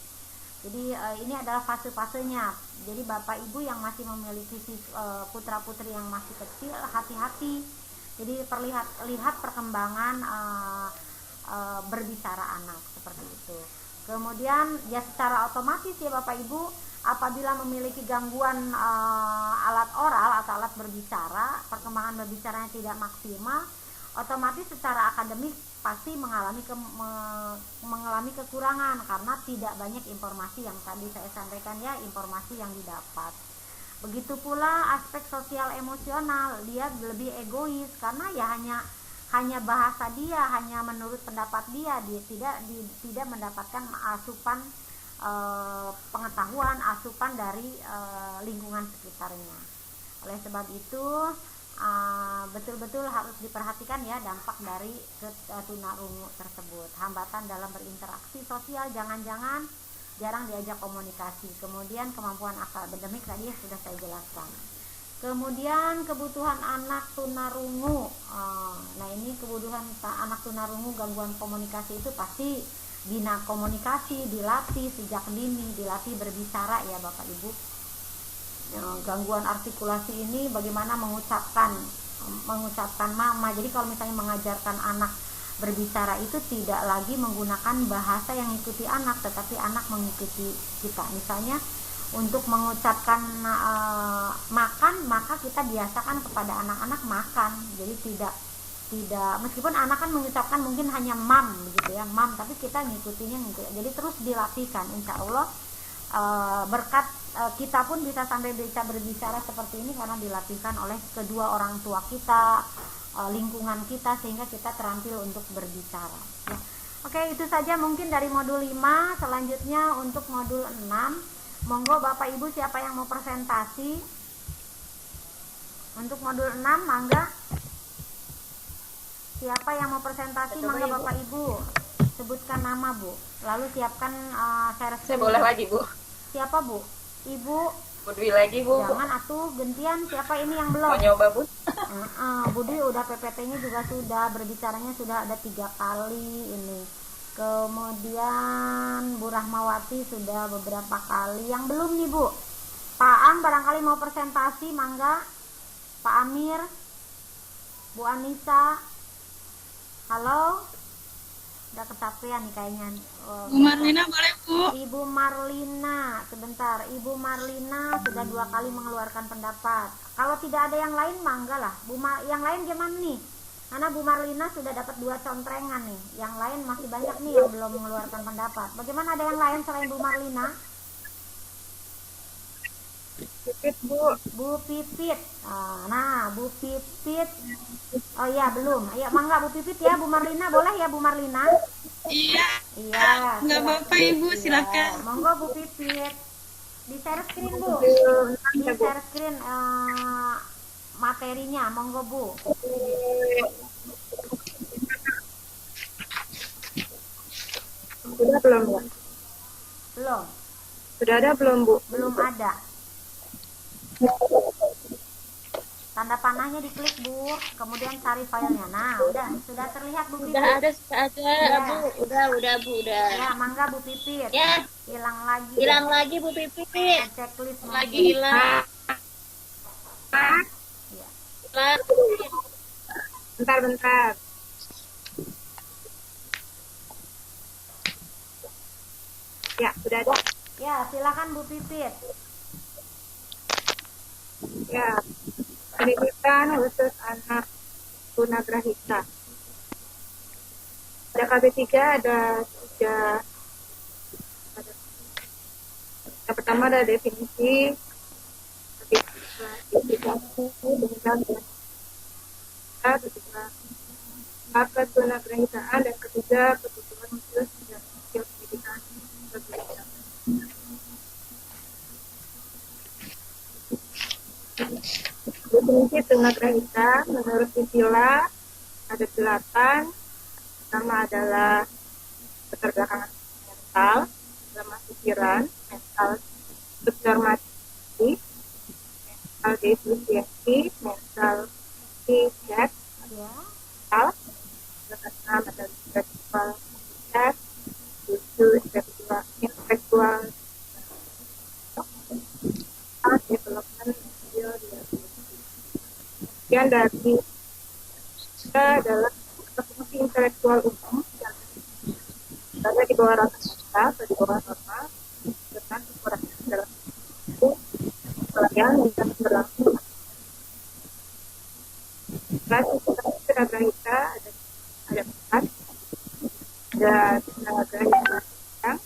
Jadi ini adalah fase-fasenya. Jadi Bapak Ibu yang masih memiliki putra-putri yang masih kecil, hati-hati. Jadi lihat perkembangan berbicara anak seperti itu. Kemudian ya secara otomatis ya Bapak Ibu, apabila memiliki gangguan alat oral atau alat berbicara, perkembangan berbicaranya tidak maksimal, otomatis secara akademik pasti mengalami kekurangan karena tidak banyak informasi yang tadi saya sampaikan ya, informasi yang didapat. Begitu pula aspek sosial emosional, dia lebih egois karena ya hanya bahasa dia, hanya menurut pendapat dia tidak mendapatkan asupan pengetahuan, asupan dari lingkungan sekitarnya. Oleh sebab itu betul-betul harus diperhatikan ya dampak dari tunarungu tersebut. Hambatan dalam berinteraksi sosial, jangan-jangan jarang diajak komunikasi. Kemudian kemampuan akademik tadi sudah saya jelaskan. Kemudian kebutuhan anak tunarungu. Nah, ini kebutuhan anak tunarungu, gangguan komunikasi itu pasti bina komunikasi, dilatih sejak dini, dilatih berbicara ya Bapak Ibu. Gangguan artikulasi ini bagaimana mengucapkan mama. Jadi kalau misalnya mengajarkan anak berbicara itu tidak lagi menggunakan bahasa yang mengikuti anak, tetapi anak mengikuti kita. Misalnya untuk mengucapkan makan, maka kita biasakan kepada anak-anak makan. Jadi tidak meskipun anak kan mengucapkan mungkin hanya mam begitu ya, mam, tapi kita ngikutinya. Jadi terus dilatihkan, insya Allah berkat kita pun bisa sampai bisa berbicara seperti ini karena dilatihkan oleh kedua orang tua kita, lingkungan kita, sehingga kita terampil untuk berbicara ya. Oke, itu saja mungkin dari modul 5. Selanjutnya untuk modul 6, monggo Bapak Ibu siapa yang mau presentasi untuk modul 6, mangga. Siapa yang mau presentasi, mangga Bapak Ibu sebutkan nama Bu, lalu siapkan share screen. Saya boleh lagi Bu? Siapa Bu? Ibu Budi lagi Bu. Jangan atuh gantian, siapa ini yang belum? Mau nyoba Bu? Budi udah PPT-nya juga sudah, berbicaranya sudah ada 3 kali ini. Kemudian Bu Rahmawati sudah beberapa kali. Yang belum nih Bu, Pak Ang barangkali mau presentasi, mangga. Pak Amir, Bu Anissa, halo. Udah kecapean nih kayaknya. Bu Marlina boleh Bu? Ibu Marlina, sebentar. Ibu Marlina sudah 2 kali mengeluarkan pendapat. Kalau tidak ada yang lain, mangga lah. Yang lain gimana nih? Karena Bu Marlina sudah dapat 2 contrengan nih. Yang lain masih banyak nih yang belum mengeluarkan pendapat. Bagaimana, ada yang lain selain Bu Marlina? Pipit Bu. Bu Pipit. Nah, Bu Pipit. Oh iya, belum. Ayo mangga Bu Pipit ya. Bu Marlina boleh ya Bu Marlina? Iya. Iya. Nggak apa-apa Ibu, silakan. Monggo Bu Pipit. Di share screen Bu. Di share screen materinya, monggo Bu. Sudah belum Bu? Belum. Sudah ada belum Bu? Belum ada. Tanda panahnya diklik Bu, kemudian cari filenya. Nah, udah sudah terlihat Bu Pipit. Sudah ada ya. Bu. Udah Bu, udah. Ya, mangga Bu Pipit. Ya. Hilang lagi. Hilang lagi Bu Pipit. Checklist lagi hilang. Ya. Hilang. Bentar. Ya, sudah ada. Ya, silakan Bu Pipit. Ya, pendidikan khusus anak tunagrahita. Pada KB3 ada 3. Yang pertama ada definisi, ketiga hak ketunagrahitaan, dan ketiga kebutuhan khusus dan skill pendidikan berpendidikan. Definisi tunagrahita menurut istilah ada 8. Pertama adalah keterbelakangan mental, lemah pikiran, mental subnormatif, mental defisiensi, mental defect, mental keenam adalah intellectual defect, 7 intellectual development skill disability. Kemudian dari kita adalah fungsi intelektual umum yang berada di bawah rata-rata atau di bawah normal dengan kekurangan dalam itu pelayan yang berlangsung. Tenaga kita ada 4, ada tenaga yang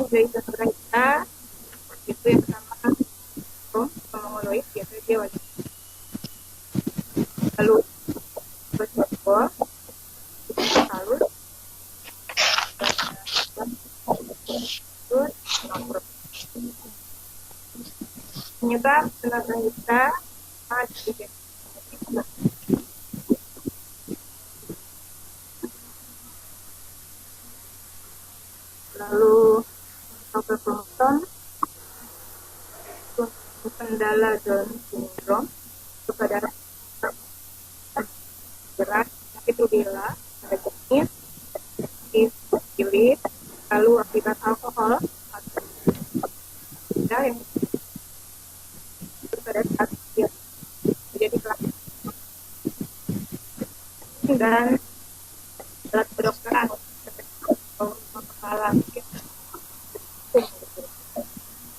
ini dari tenaga kita itu yang pertama mongoloid biasanya dia wajib, lalu berjadwal halus penyebab tenaga kita ada lalu overpromotion kendala Down syndrome kepada berat sakit rubella pada jenis sifilis, lalu akibat alkohol atau yang pada saat dia menjadi kelainan dan alat kedokteran kepala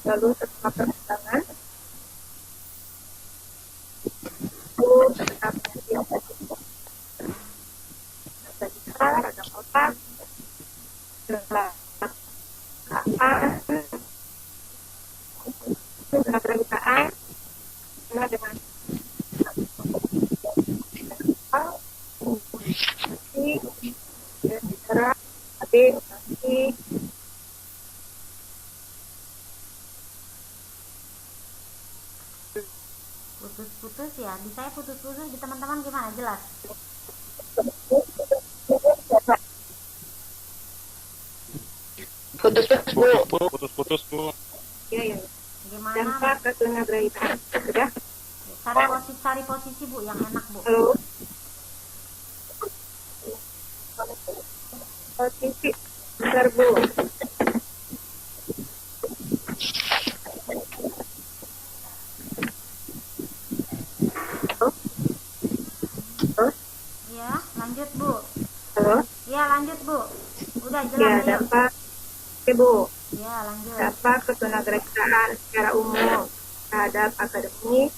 lalu setelah persidangan tentang penyakit radang otak perasaan dengan putus-putus ya, di saya putus-putus, di teman-teman gimana, jelas? Putus-putus Bu. Iya. Gimana? Dampak ke tunagrahita sudah? Cari posisi Bu yang enak Bu. Halo. Posisi bentar Bu. Iya, lanjut Bu. Halo. Iya, lanjut Bu. Udah jelas Ya, ayo. dampak Bu. Iya, lanjut. Dampak ketunagrahtaan secara umum terhadap akademik,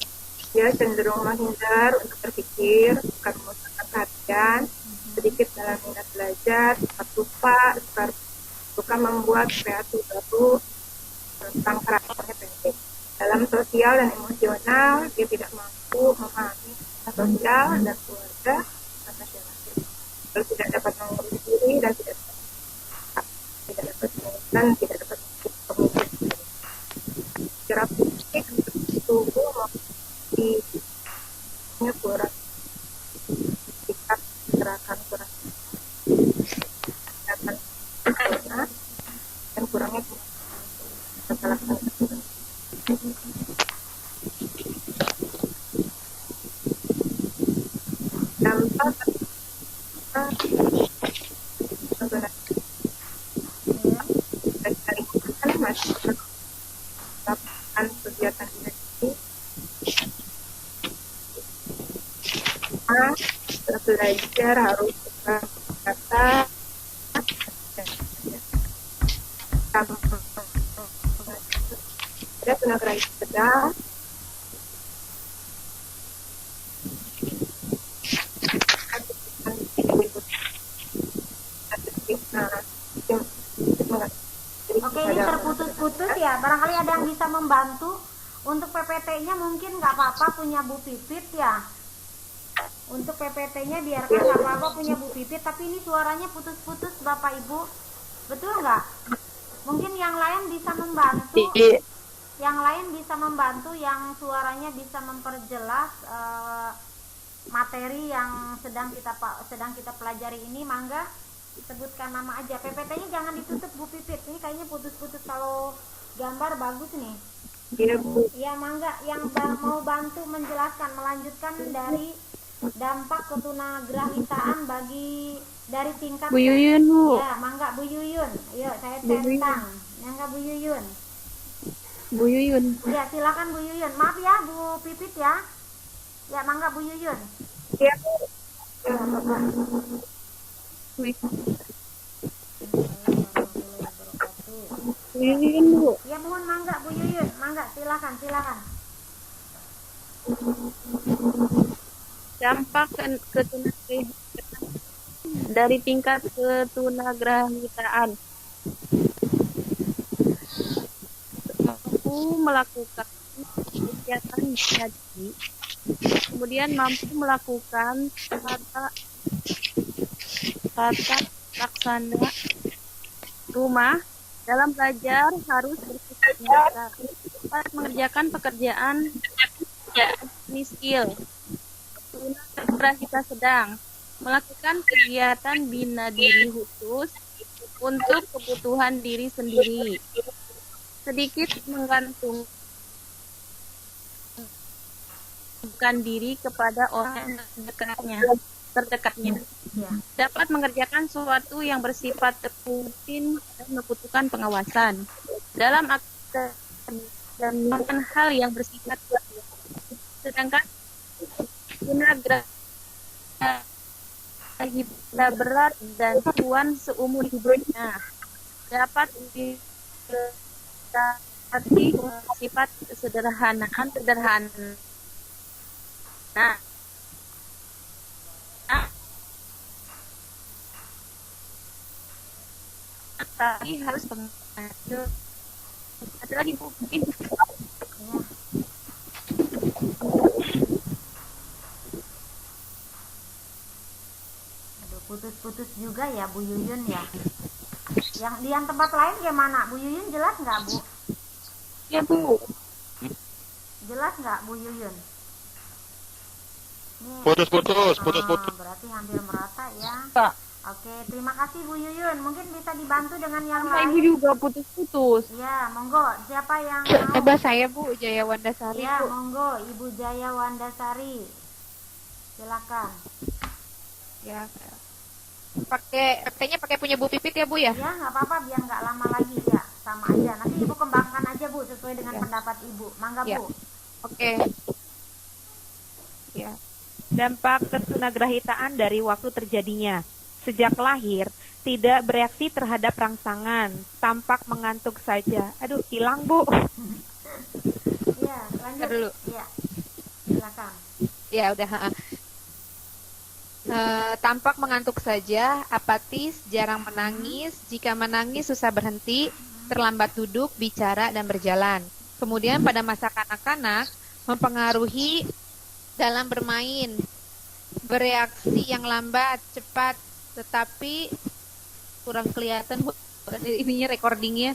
dia cenderung menghindar untuk berpikir, bukan memusatkan perhatian, sedikit dalam minat belajar, cepat lupa, suka membuat kreasi baru, tentang karakternya pendek. Dalam sosial dan emosional, dia tidak mampu memahami sosial dan keluarga karena dia masih lalu tidak dapat mengurus diri dan tidak dapat dan tidak dapat komunikasi. Secara fisik, tubuh maupun kurang sikap gerakan kurang dapat sempurna dan kurangnya kesalahan. Dampak melakukan kegiatan ini belajar harus berkata ada tunagrahita sedang Oke, ini terputus-putus ya. Barangkali ada yang bisa membantu untuk PPT-nya, mungkin nggak apa-apa punya Bu Pipit ya. Untuk PPT-nya biarkan nggak apa-apa punya Bu Pipit, tapi ini suaranya putus-putus Bapak Ibu. Betul nggak? Mungkin yang lain bisa membantu. Yang lain bisa membantu yang suaranya bisa memperjelas materi yang sedang kita pelajari ini. Mangga sebutkan nama aja. PPT-nya jangan ditutup Bu Pipit. Ini kayaknya putus-putus, kalau gambar bagus nih. Iya Bu. Ya mangga yang mau bantu menjelaskan, melanjutkan dari dampak ketunagrahitaan dari tingkat Bu Yuyun, Bu. Ya mangga Bu Yuyun. Yuk saya centang. Mangga Bu Yuyun. Bu Yuyun. Ya silakan Bu Yuyun. Maaf ya Bu Pipit ya. Ya mangga Bu Yuyun. Iya Bu. Bu Yuyun, Bu. Ya mohon mangga Bu Yuyun. Mangga silakan. Dampak ketunagrahita dari tingkat ketunagrahitaan. Mampu melakukan kegiatan jadi, kemudian mampu melakukan tata laksana rumah. Dalam belajar harus bersifat nyata, dapat mengerjakan pekerjaan ini skill. Kita sedang melakukan kegiatan bina diri khusus untuk kebutuhan diri sendiri. Sedikit menggantungkan diri kepada orang terdekatnya. Dapat mengerjakan sesuatu yang bersifat rutin dan membutuhkan pengawasan. Dalam aktivitas dan melakukan hal yang bersifat sedangkan tunagrahita berat dan tuan seumur hidupnya dapat dilatih sifat sederhana. Tapi harus pengajar. Ada lagi mungkin. Putus-putus juga ya Bu Yuyun ya. Yang tempat lain gimana? Bu Yuyun jelas nggak Bu? Ya Bu. Jelas nggak Bu Yuyun? Putus-putus. Berarti hampir merata ya. Oke, terima kasih Bu Yuyun. Mungkin bisa dibantu dengan yang lain. Ibu juga putus-putus. Ya, monggo. Siapa yang mau? Coba saya Bu, Jaya Wandasari Ya, Bu. monggo Ibu Jaya Wandasari. Silakan. Ya. Pakainya pakai punya Bu Pipit ya Bu ya? Ya, nggak apa-apa biar nggak lama lagi ya. Sama aja. Nanti Ibu kembangkan aja Bu sesuai dengan pendapat Ibu. Mangga Ya. Bu. Oke. Ya. Dampak ketunagrahitaan dari waktu terjadinya. Sejak lahir, tidak bereaksi terhadap rangsangan, tampak mengantuk saja. Aduh, hilang Bu. Ya, lanjut. Dulu. Ya, silakan. Ya udah. Tampak mengantuk saja, apatis, jarang menangis. Jika menangis susah berhenti, terlambat duduk, bicara, dan berjalan. Kemudian pada masa kanak-kanak mempengaruhi dalam bermain, bereaksi yang lambat, cepat, tetapi kurang kelihatan ininya recordingnya.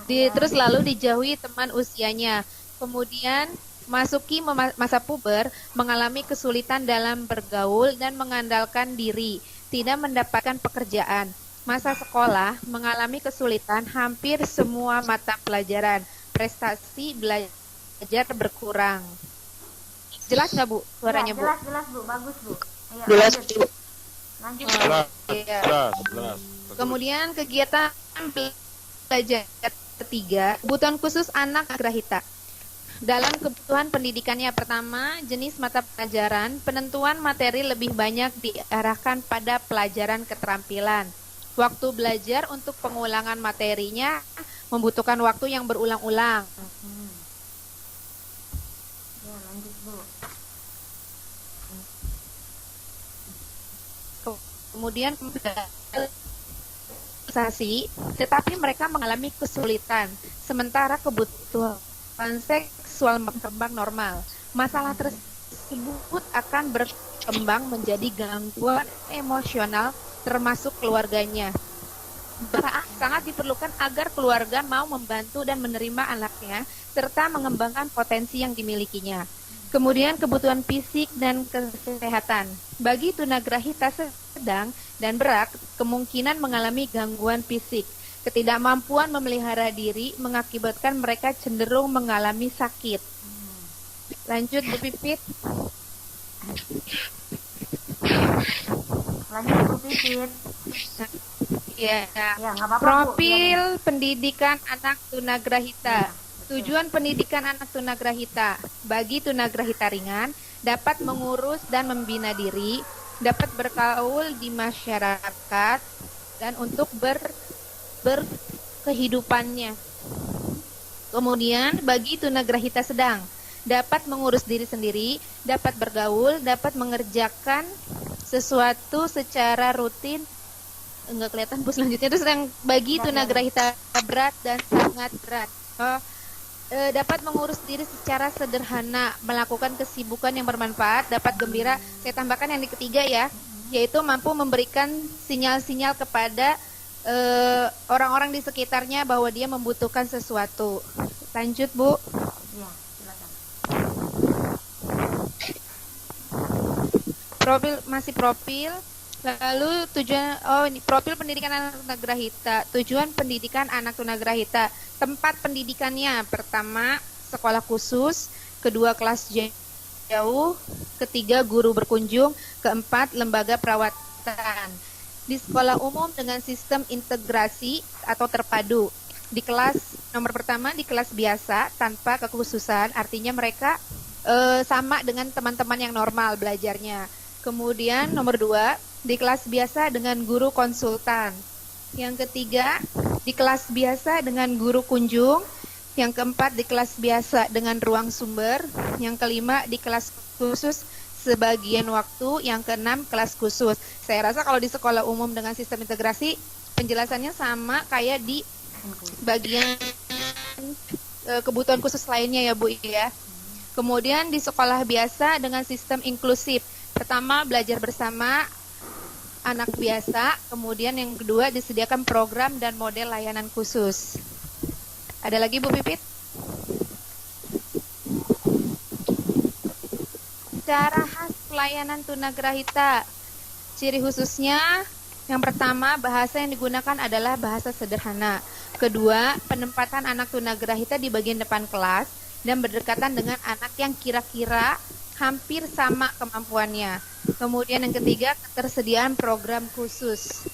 Terus lalu dijauhi teman usianya. Kemudian masuki masa puber, mengalami kesulitan dalam bergaul dan mengandalkan diri, tidak mendapatkan pekerjaan. Masa sekolah mengalami kesulitan hampir semua mata pelajaran, prestasi belajar berkurang. Jelas nggak Bu suaranya Bu? Jelas Bu, bagus Bu. Ayo, Jelas lanjut. Bu. Lanjut. Jelas. Kemudian kegiatan belajar ketiga, kebutuhan khusus anak grahita. Dalam kebutuhan pendidikannya pertama, jenis mata pelajaran, penentuan materi lebih banyak diarahkan pada pelajaran keterampilan. Waktu belajar untuk pengulangan materinya membutuhkan waktu yang berulang-ulang. Ya, lanjut Bu. Kemudian tetapi mereka mengalami kesulitan, sementara kebutuhan seksual berkembang normal. Masalah tersebut akan berkembang menjadi gangguan emosional termasuk keluarganya. Sangat diperlukan agar keluarga mau membantu dan menerima anaknya serta mengembangkan potensi yang dimilikinya. Kemudian kebutuhan fisik dan kesehatan. Bagi tunagrahita sedang dan berat, kemungkinan mengalami gangguan fisik. Ketidakmampuan memelihara diri mengakibatkan mereka cenderung mengalami sakit. Lanjut Bu Pipit. Lanjut Bu Pipit. Ya, nggak apa-apa, Bu. profil pendidikan anak tunagrahita. Tujuan pendidikan anak tunagrahita bagi tunagrahita ringan dapat mengurus dan membina diri, dapat bergaul di masyarakat dan untuk berkehidupannya. Kemudian bagi tunagrahita sedang dapat mengurus diri sendiri, dapat bergaul, dapat mengerjakan sesuatu secara rutin. Enggak kelihatan Bu selanjutnya. Terus yang bagi tunagrahita berat dan sangat berat, dapat mengurus diri secara sederhana, melakukan kesibukan yang bermanfaat, dapat gembira. Saya tambahkan yang ketiga ya, yaitu mampu memberikan sinyal-sinyal kepada orang-orang di sekitarnya bahwa dia membutuhkan sesuatu. Lanjut Bu. Ya, silakan. Profil. Lalu tujuan, profil pendidikan anak tunagrahita. Tujuan pendidikan anak tunagrahita. Tempat pendidikannya, pertama sekolah khusus, kedua kelas jauh, ketiga guru berkunjung, keempat lembaga perawatan. Di sekolah umum dengan sistem integrasi atau terpadu. Di kelas nomor pertama di kelas biasa tanpa kekhususan, artinya mereka sama dengan teman-teman yang normal belajarnya. Kemudian nomor 2 di kelas biasa dengan guru konsultan. Yang ketiga, di kelas biasa dengan guru kunjung. Yang keempat, di kelas biasa dengan ruang sumber. Yang kelima, di kelas khusus sebagian waktu. Yang keenam, kelas khusus. Saya rasa kalau di sekolah umum dengan sistem integrasi, penjelasannya sama kayak di bagian kebutuhan khusus lainnya ya Bu ya. Kemudian di sekolah biasa dengan sistem inklusif. Pertama, belajar bersama anak biasa, kemudian yang kedua disediakan program dan model layanan khusus. Ada lagi Bu Pipit? Cara khas pelayanan tunagrahita. Ciri khususnya, yang pertama, bahasa yang digunakan adalah bahasa sederhana. Kedua, penempatan anak tunagrahita di bagian depan kelas dan berdekatan dengan anak yang kira-kira hampir sama kemampuannya. Kemudian yang ketiga, ketersediaan program khusus.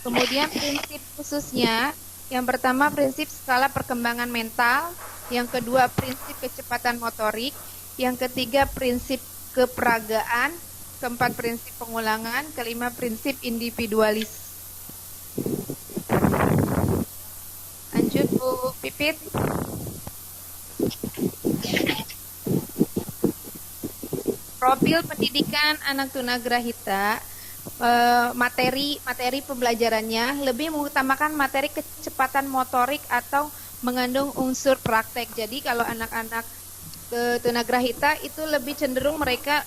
Kemudian prinsip khususnya, yang pertama prinsip skala perkembangan mental, yang kedua prinsip kecepatan motorik, yang ketiga prinsip keperagaan, keempat prinsip pengulangan, kelima prinsip individualis. Lanjut Bu Pipit. Profil pendidikan anak tunagrahita, materi pembelajarannya lebih mengutamakan materi kecepatan motorik atau mengandung unsur praktek. Jadi kalau anak-anak tunagrahita itu lebih cenderung mereka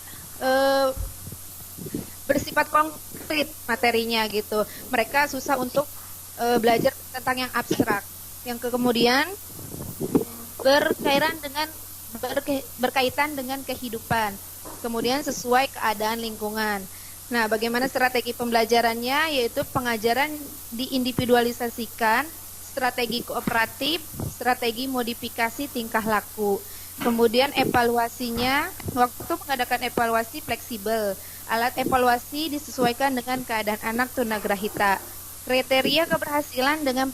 bersifat konkret materinya gitu. Mereka susah untuk belajar tentang yang abstrak. Yang kemudian berkaitan dengan kehidupan. Kemudian sesuai keadaan lingkungan. Nah, bagaimana strategi pembelajarannya? Yaitu pengajaran diindividualisasikan, strategi kooperatif, strategi modifikasi tingkah laku. Kemudian evaluasinya, waktu mengadakan evaluasi fleksibel. Alat evaluasi disesuaikan dengan keadaan anak tunagrahita. Kriteria keberhasilan dengan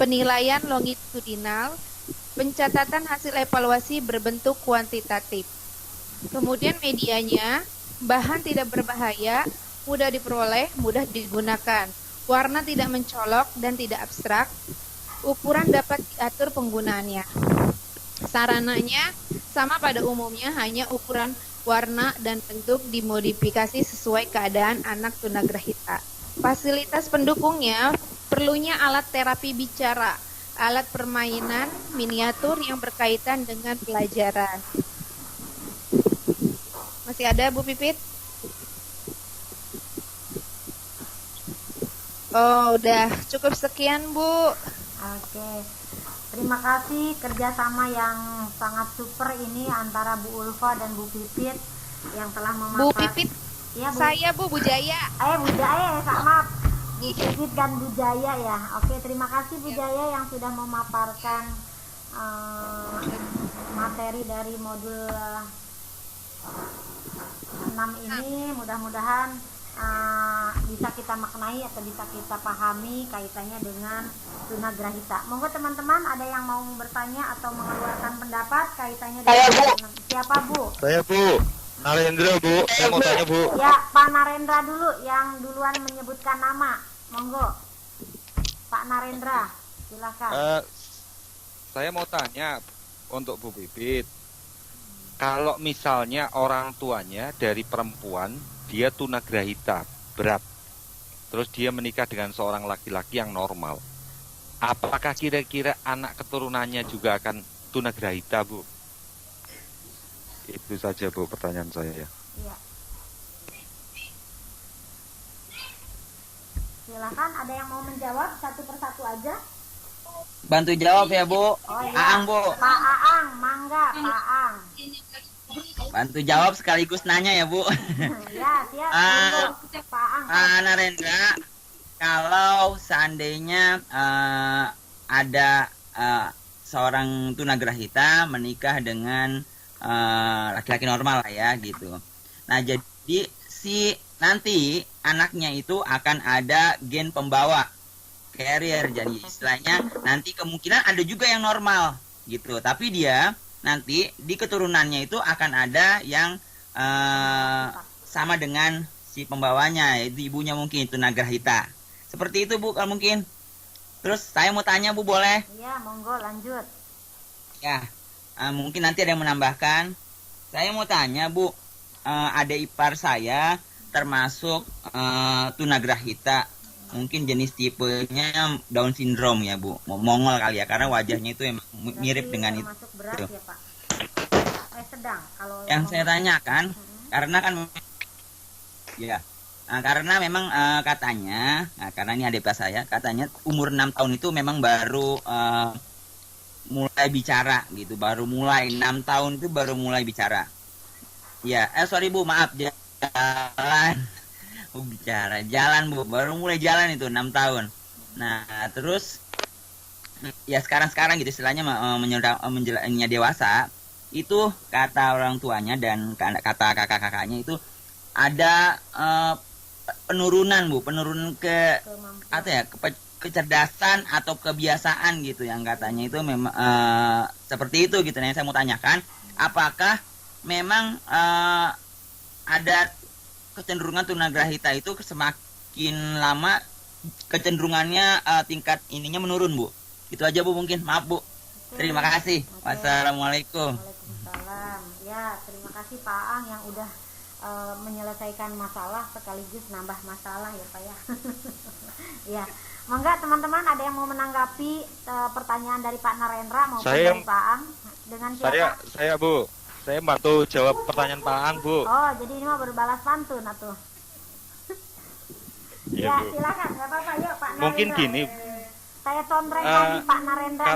penilaian longitudinal, pencatatan hasil evaluasi berbentuk kuantitatif. Kemudian medianya, bahan tidak berbahaya, mudah diperoleh, mudah digunakan. Warna tidak mencolok dan tidak abstrak. Ukuran dapat diatur penggunaannya. Sarananya sama pada umumnya, hanya ukuran, warna, dan bentuk dimodifikasi sesuai keadaan anak tunagrahita. Fasilitas pendukungnya, perlunya alat terapi bicara, alat permainan, miniatur yang berkaitan dengan pelajaran. Masih ada Bu Pipit? Oh, udah cukup sekian, Bu. Oke. Terima kasih kerjasama yang sangat super ini antara Bu Ulfa dan Bu Pipit yang telah Bu memaparkan. Pipit, Ya, Bu. saya Bu Jaya. Bu Jaya ya, sama Bu Pipit dan Bu Jaya ya. Oke, terima kasih Bu Jaya yang sudah memaparkan materi dari modul 6 ini. Mudah-mudahan bisa kita maknai atau bisa kita pahami kaitannya dengan tunagrahita. Monggo teman-teman, ada yang mau bertanya atau mengeluarkan pendapat kaitannya dengan siapa Bu? Saya Bu. Narendra Bu. Saya mau tanya Bu. Ya, Pak Narendra dulu yang duluan menyebutkan nama. Monggo. Pak Narendra, silakan. Saya mau tanya untuk Bu Bibit. Kalau misalnya orang tuanya dari perempuan, dia tunagrahita, berat. Terus dia menikah dengan seorang laki-laki yang normal. Apakah kira-kira anak keturunannya juga akan tunagrahita, Bu? Itu saja, Bu, pertanyaan saya ya. Iya. Silakan, ada yang mau menjawab satu persatu aja? Bantu jawab ya, Bu. Oh, iya. Aang, Bu. Pak Aang, mangga, Pak Aang. Bantu jawab sekaligus nanya ya, Bu. Ya, siap. Pak Aang. Narendra, kalau seandainya ada seorang tunagrahita menikah dengan laki-laki normal lah ya gitu. Nah, jadi nanti anaknya itu akan ada gen pembawa carrier, jadi istilahnya nanti kemungkinan ada juga yang normal gitu, tapi dia nanti di keturunannya itu akan ada yang sama dengan si pembawanya, yaitu ibunya mungkin tunagrahita. Seperti itu, Bu, kalau mungkin. Terus saya mau tanya, Bu, boleh? Iya, monggo lanjut. Ya, mungkin nanti ada yang menambahkan. Saya mau tanya, Bu, adik ipar saya termasuk tunagrahita. Mungkin jenis tipenya Down syndrome ya, Bu. Mongol kali ya, karena wajahnya itu emang mirip dengan itu. Berat ya, Pak? Sedang kalau yang saya tanyakan, karena kan ya, karena memang katanya, karena ini adik ipar saya, katanya umur 6 tahun itu memang baru mulai bicara gitu, baru mulai 6 tahun itu baru mulai bicara. Ya, sorry Bu, maaf, jalan. Bicara jalan, Bu, baru mulai jalan itu 6 tahun. Nah, terus ya sekarang gitu istilahnya menjelasnya dewasa, itu kata orang tuanya dan kata kakak-kakaknya itu ada penurunan, Bu, penurunan kecerdasan atau kebiasaan gitu, yang katanya itu memang seperti itu gitu. Nah, saya mau tanyakan, apakah memang ada kecenderungan tunagrahita itu semakin lama kecenderungannya tingkat ininya menurun, Bu? Itu aja, Bu, mungkin. Maaf, Bu. Terima kasih. Wassalamualaikum. Waalaikumsalam. Ya, terima kasih Pak Aang yang udah menyelesaikan masalah sekaligus nambah masalah ya, Pak ya. Ya. Monggo teman-teman, ada yang mau menanggapi pertanyaan dari Pak Narendra maupun dari Pak Aang? Dengan siapa? Saya, Bu. Saya bantu jawab pertanyaan Pak Aang, Bu. Oh, jadi ini mah berbalas pantun atuh. Ya, silakan, nggak apa-apa, yuk Pak Narendra. Mungkin gini. Saya contreng lagi Pak Narendra.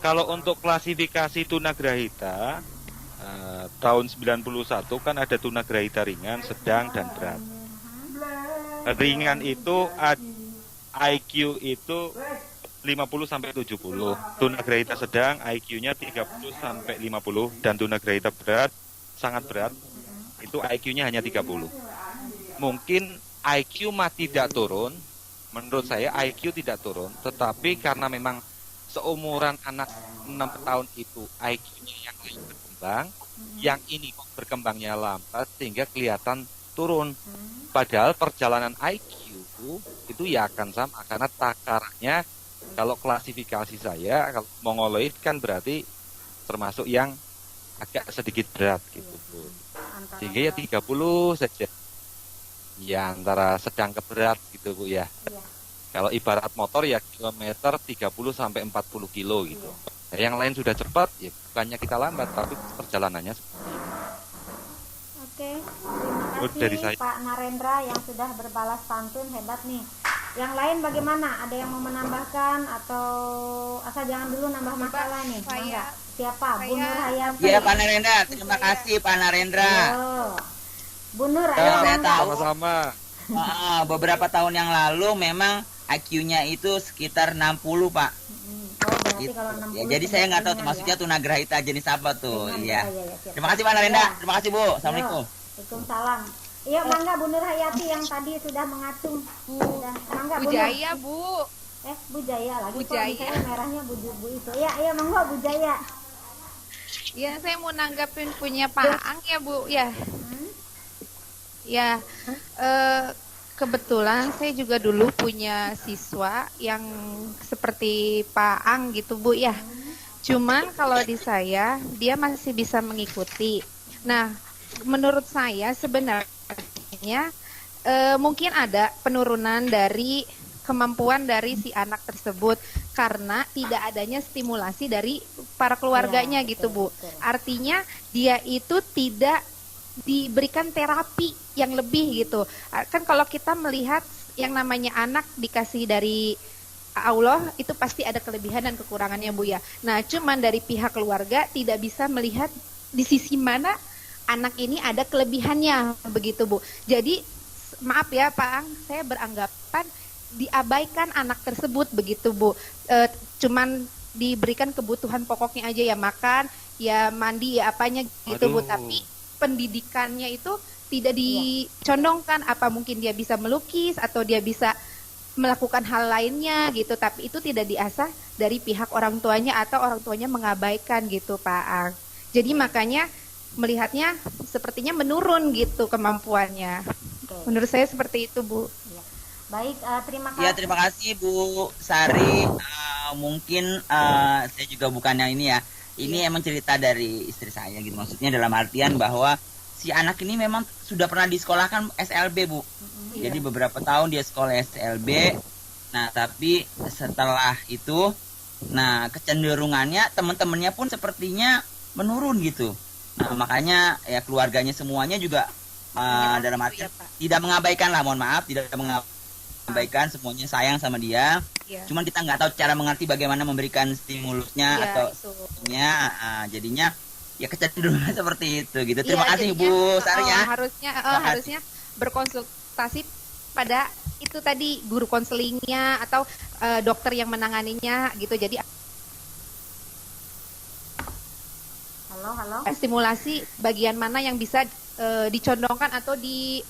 Kalau untuk klasifikasi tunagrahita tahun 91 kan ada tunagrahita ringan, sedang, dan berat. Ringan itu IQ itu 50 sampai 70. Tunagrahita sedang IQ-nya 30 sampai 50, dan tunagrahita berat, sangat berat, itu IQ-nya hanya 30. Mungkin IQ mah tidak turun, menurut saya IQ tidak turun, tetapi karena memang seumuran anak 6 tahun itu IQ-nya yang lain berkembang, yang ini berkembangnya lambat sehingga kelihatan turun. Padahal perjalanan IQ itu ya akan sama, karena takarannya kalau klasifikasi saya, kalau mongoloid kan berarti termasuk yang agak sedikit berat gitu, Bu. Sehingga ya 30 saja. Ya antara sedang ke berat gitu, Bu ya. Kalau ibarat motor ya kilometer 30 sampai 40 kilo gitu. Nah, yang lain sudah cepat, ya bukannya kita lambat, tapi perjalanannya seperti itu. Oke, terima kasih dari kasih saya. Pak Narendra yang sudah berbalas pantun, hebat nih. Yang lain bagaimana? Ada yang mau menambahkan atau asal jangan dulu nambah masalah nih? Mangga. Siapa? Bu Nur Hayati. Iya Pak Narendra, terima kasih Pak Narendra. Bu Nur, ayo Saya mangga. tahu. Sama-sama. Beberapa tahun yang lalu memang IQ-nya itu sekitar 60 Pak. Berarti Gitu. kalau 60 Ya, jadi saya nggak tahu ringan maksudnya tunagrahita jenis apa tuh. Iya. siap. Terima kasih Pak Narendra. Ya. Terima kasih Bu. Assalamualaikum. Waalaikumsalam. Iya, mangga Bu Nur Hayati yang tadi sudah mengacung. Sudah. Mangga Bu Bu Nur. Jaya, Bu. Bu Jaya lagi. Bu kok Jaya. misalnya merahnya Bu itu. Iya, monggo Bu Jaya. Ya, saya mau nanggapin punya Pak Ang ya, Bu. Ya. Ya. Kebetulan saya juga dulu punya siswa yang seperti Pak Ang gitu, Bu ya. Cuman kalau di saya dia masih bisa mengikuti. Nah, menurut saya sebenarnya mungkin ada penurunan dari kemampuan dari si anak tersebut karena tidak adanya stimulasi dari para keluarganya gitu, Bu. Artinya dia itu tidak diberikan terapi yang lebih gitu. Kan kalau kita melihat yang namanya anak dikasih dari Allah itu pasti ada kelebihan dan kekurangannya, Bu ya. Nah, cuman dari pihak keluarga tidak bisa melihat di sisi mana anak ini ada kelebihannya begitu, Bu. Jadi maaf ya Pak Ang, saya beranggapan diabaikan anak tersebut begitu, Bu. Cuman diberikan kebutuhan pokoknya aja, ya makan, ya mandi, ya apanya gitu, Bu. Tapi pendidikannya itu tidak dicondongkan, apa mungkin dia bisa melukis atau dia bisa melakukan hal lainnya gitu, tapi itu tidak diasah dari pihak orang tuanya atau orang tuanya mengabaikan gitu, Pak Ang. Jadi makanya melihatnya sepertinya menurun gitu kemampuannya. Menurut saya seperti itu, Bu. Baik, terima kasih. Ya, terima kasih Bu Sari. Mungkin saya juga bukannya ini ya. Ini emang cerita dari istri saya gitu. Maksudnya dalam artian bahwa si anak ini memang sudah pernah disekolahkan SLB, Bu. Jadi beberapa tahun dia sekolah SLB. Nah, tapi setelah itu, nah kecenderungannya teman-temannya pun sepertinya menurun gitu. Nah, makanya ya keluarganya semuanya juga dalam artian tidak mengabaikan lah, mohon maaf, tidak mengabaikan, semuanya sayang sama dia. Cuman kita nggak tahu cara mengerti bagaimana memberikan stimulusnya atau jadinya ya kecenderungan seperti itu gitu. Terima kasih Bu Sari ya. Harusnya berkonsultasi pada itu tadi guru konselingnya atau dokter yang menanganinya gitu. Jadi halo. Stimulasi bagian mana yang bisa dicondongkan atau di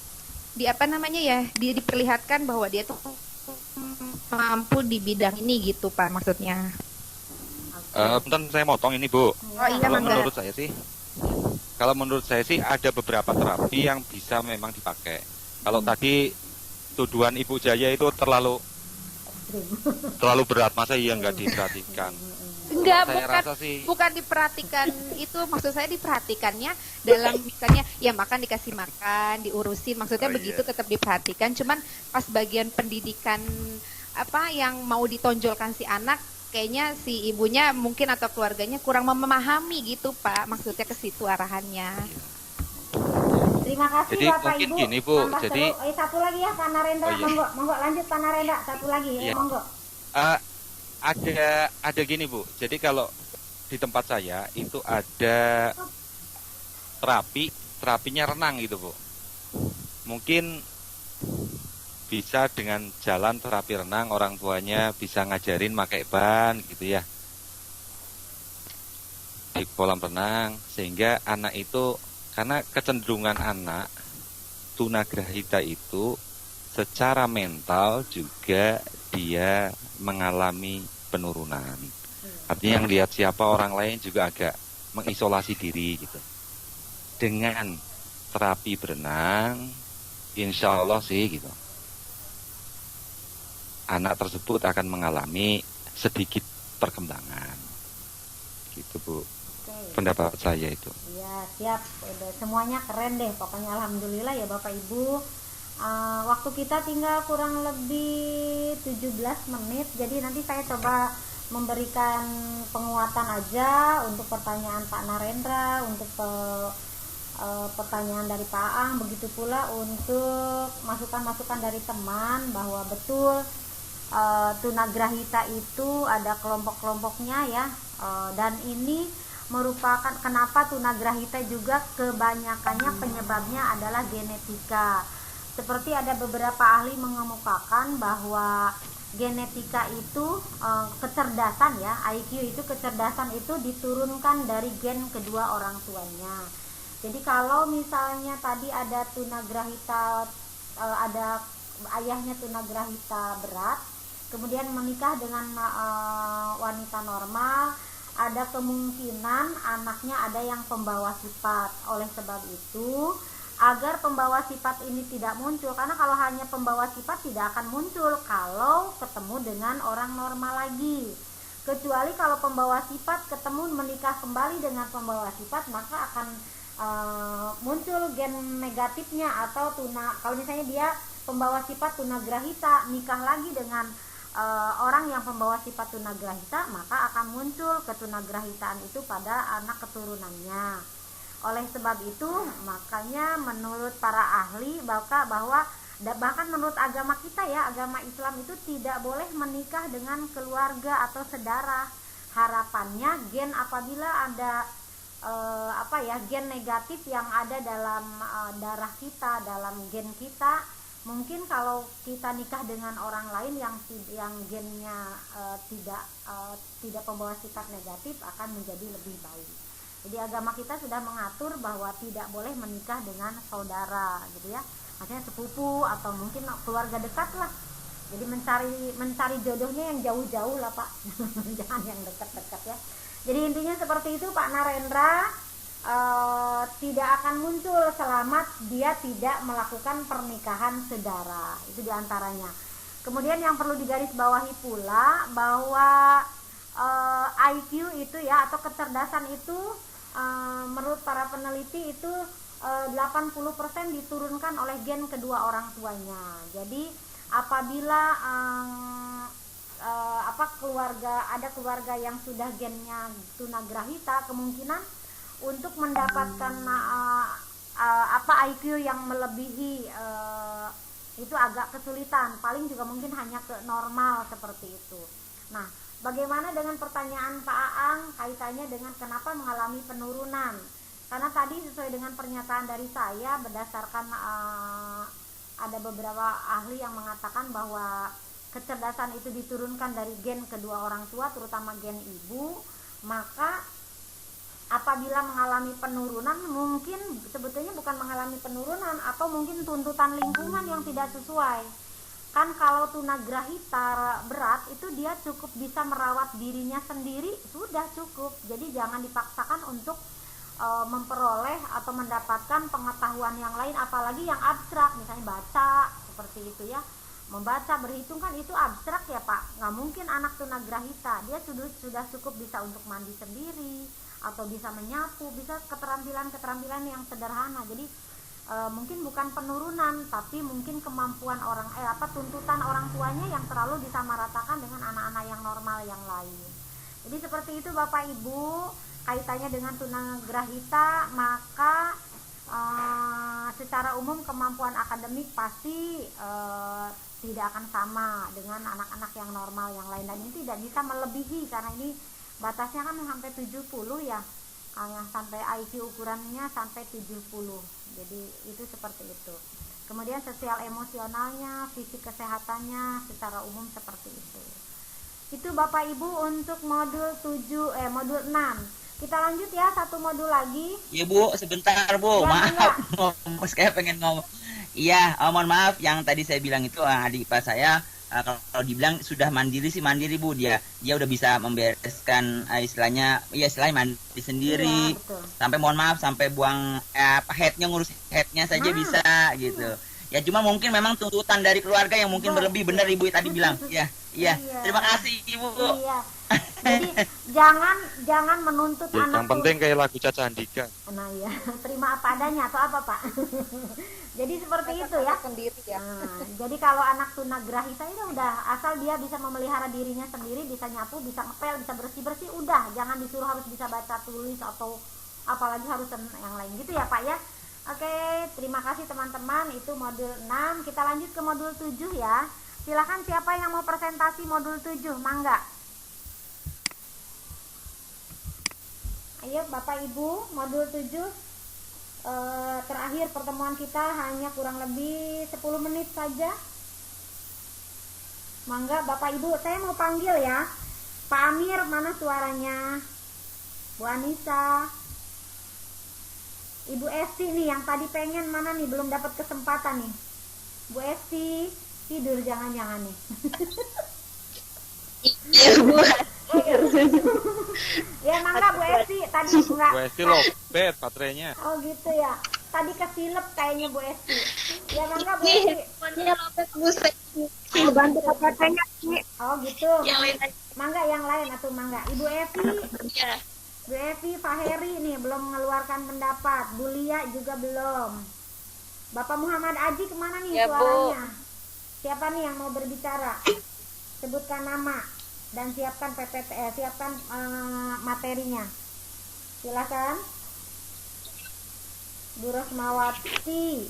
apa namanya ya, diperlihatkan bahwa dia tuh mampu di bidang ini gitu, Pak, maksudnya. Bentar saya motong ini, Bu. Iya, Kalau Mangga. menurut saya sih ada beberapa terapi yang bisa memang dipakai. Kalau tadi tuduhan Ibu Jaya itu terlalu berat, masa iya nggak diperhatikan? Enggak, Saya rasa sih bukan diperhatikan itu, maksud saya diperhatikannya dalam misalnya ya makan dikasih makan, diurusin, maksudnya begitu tetap diperhatikan. Cuman pas bagian pendidikan apa yang mau ditonjolkan si anak, kayaknya si ibunya mungkin atau keluarganya kurang memahami gitu, Pak. Maksudnya ke situ arahannya. Terima kasih Jadi Bapak mungkin Ibu. gini, Bu, Tambah jadi satu lagi ya Pak Narendra, monggo lanjut Pak Narendra, satu lagi Iya. monggo. Ada gini, Bu. Jadi kalau di tempat saya itu ada terapinya renang gitu, Bu. Mungkin bisa dengan jalan terapi renang, orang tuanya bisa ngajarin pakai ban gitu ya di kolam renang, sehingga anak itu, karena kecenderungan anak tunagrahita itu secara mental juga dia mengalami penurunan. Artinya yang lihat siapa orang lain juga agak mengisolasi diri gitu. Dengan terapi berenang, insya Allah sih gitu, anak tersebut akan mengalami sedikit perkembangan. Gitu, Bu. Pendapat saya itu. Iya, siap. Udah semuanya keren deh. Pokoknya alhamdulillah ya Bapak Ibu. Waktu kita tinggal kurang lebih 17 menit. Jadi nanti saya coba memberikan penguatan aja untuk pertanyaan Pak Narendra, untuk pertanyaan dari Pak Aang, begitu pula untuk masukan-masukan dari teman bahwa betul tunagrahita itu ada kelompok-kelompoknya ya, dan ini merupakan kenapa tunagrahita juga kebanyakannya penyebabnya adalah genetika. Seperti ada beberapa ahli mengemukakan bahwa genetika itu kecerdasan ya, IQ itu kecerdasan itu diturunkan dari gen kedua orang tuanya. Jadi kalau misalnya tadi ada tunagrahita, ada ayahnya tunagrahita berat, kemudian menikah dengan wanita normal, ada kemungkinan anaknya ada yang pembawa sifat. Oleh sebab itu, agar pembawa sifat ini tidak muncul, karena kalau hanya pembawa sifat tidak akan muncul kalau ketemu dengan orang normal lagi. Kecuali kalau pembawa sifat ketemu menikah kembali dengan pembawa sifat, maka akan muncul gen negatifnya. Atau kalau misalnya dia pembawa sifat tunagrahita nikah lagi dengan orang yang pembawa sifat tunagrahita, maka akan muncul ketunagrahitaan itu pada anak keturunannya. Oleh sebab itu, makanya menurut para ahli bahwa bahkan menurut agama kita ya, agama Islam itu tidak boleh menikah dengan keluarga atau saudara. Harapannya gen apabila ada gen negatif yang ada dalam darah kita, dalam gen kita, mungkin kalau kita nikah dengan orang lain yang gennya tidak pembawa sifat negatif akan menjadi lebih baik. Jadi agama kita sudah mengatur bahwa tidak boleh menikah dengan saudara gitu ya, maksudnya sepupu atau mungkin keluarga dekat lah. Jadi mencari jodohnya yang jauh-jauh lah Pak, jangan yang dekat-dekat ya. Jadi intinya seperti itu Pak Narendra, tidak akan muncul selama dia tidak melakukan pernikahan saudara, itu diantaranya. Kemudian yang perlu digarisbawahi pula bahwa IQ itu ya, atau kecerdasan itu menurut para peneliti itu 80% diturunkan oleh gen kedua orang tuanya. Jadi apabila ada keluarga yang sudah gennya tunagrahita, kemungkinan untuk mendapatkan IQ yang melebihi itu agak kesulitan, paling juga mungkin hanya ke normal seperti itu. Nah, bagaimana dengan pertanyaan Pak Aang kaitannya dengan kenapa mengalami penurunan? Karena tadi sesuai dengan pernyataan dari saya, berdasarkan ada beberapa ahli yang mengatakan bahwa kecerdasan itu diturunkan dari gen kedua orang tua, terutama gen ibu. Maka apabila mengalami penurunan, mungkin sebetulnya bukan mengalami penurunan, atau mungkin tuntutan lingkungan yang tidak sesuai. Kan kalau tunagrahita berat itu dia cukup bisa merawat dirinya sendiri, sudah cukup. Jadi jangan dipaksakan untuk memperoleh atau mendapatkan pengetahuan yang lain, apalagi yang abstrak, misalnya baca seperti itu ya. Membaca, berhitung kan itu abstrak ya Pak, nggak mungkin anak tunagrahita, dia sudah cukup bisa untuk mandi sendiri atau bisa menyapu, bisa keterampilan yang sederhana. Jadi mungkin bukan penurunan, tapi mungkin kemampuan tuntutan orang tuanya yang terlalu disamaratakan dengan anak-anak yang normal yang lain. Jadi seperti itu Bapak Ibu kaitannya dengan tunagrahita. Maka secara umum kemampuan akademik pasti tidak akan sama dengan anak-anak yang normal yang lain, dan ini tidak bisa melebihi karena ini batasnya kan sampai 70 ya, sampai IQ ukurannya sampai 70. Jadi itu seperti itu. Kemudian sosial emosionalnya, fisik kesehatannya secara umum seperti itu. Itu Bapak Ibu untuk modul 6. Kita lanjut ya, satu modul lagi. Iya Bu, sebentar Bu, ya, maaf, saya pengen ngomong. Iya, mohon maaf, yang tadi saya bilang itu adik ipar saya, kalau dibilang sudah mandiri sih mandiri Bu, dia udah bisa membereskan istilahnya mandi sendiri, ya, sampai mohon maaf sampai buang ngurus headnya saja bisa gitu. Ya cuma mungkin memang tuntutan dari keluarga yang mungkin berlebih, benar Ibu tadi bilang. Iya. Terima kasih Ibu. Iya. Jadi jangan menuntut ya, anak. Yang penting kayak lagu Caca Andika. Nah ya, terima apa adanya atau apa Pak? Jadi seperti itu ya. Sendiri ya. Jadi kalau anak tunagrahita itu udah, asal dia bisa memelihara dirinya sendiri, bisa nyapu, bisa ngepel, bisa bersih-bersih, udah, jangan disuruh harus bisa baca tulis atau apalagi harus yang lain gitu ya Pak ya. Oke, terima kasih teman-teman, itu modul 6. Kita lanjut ke modul 7 ya. Silakan siapa yang mau presentasi modul 7, mangga. Ayo Bapak Ibu, modul 7 terakhir pertemuan kita hanya kurang lebih 10 menit saja. Mangga Bapak Ibu, saya mau panggil ya. Pak Amir, mana suaranya? Bu Anissa, Ibu Esti nih yang tadi pengen, mana nih, belum dapat kesempatan nih. Bu Esti tidur jangan-jangan nih. Iya Bu. Ya mangga Bu Esti, tadi enggak. Bu Esti lobet baterainya. Oh gitu ya. Tadi kesilep kayaknya Bu Esti. Ya mangga Bu Esti. Handphonenya lobet Bu. Bantu katanya Ki. Oh gitu. Yang lain aja. Mangga yang lain atau mangga. Ibu Evi. Iya. Bu Evi, Pak Heri nih belum mengeluarkan pendapat. Bu Lia juga belum. Bapak Muhammad Aji kemana nih Ya, suaranya? Siapa nih yang mau berbicara? Sebutkan nama dan siapkan PPT, siapkan materinya. Silakan. Bu Rosmawati.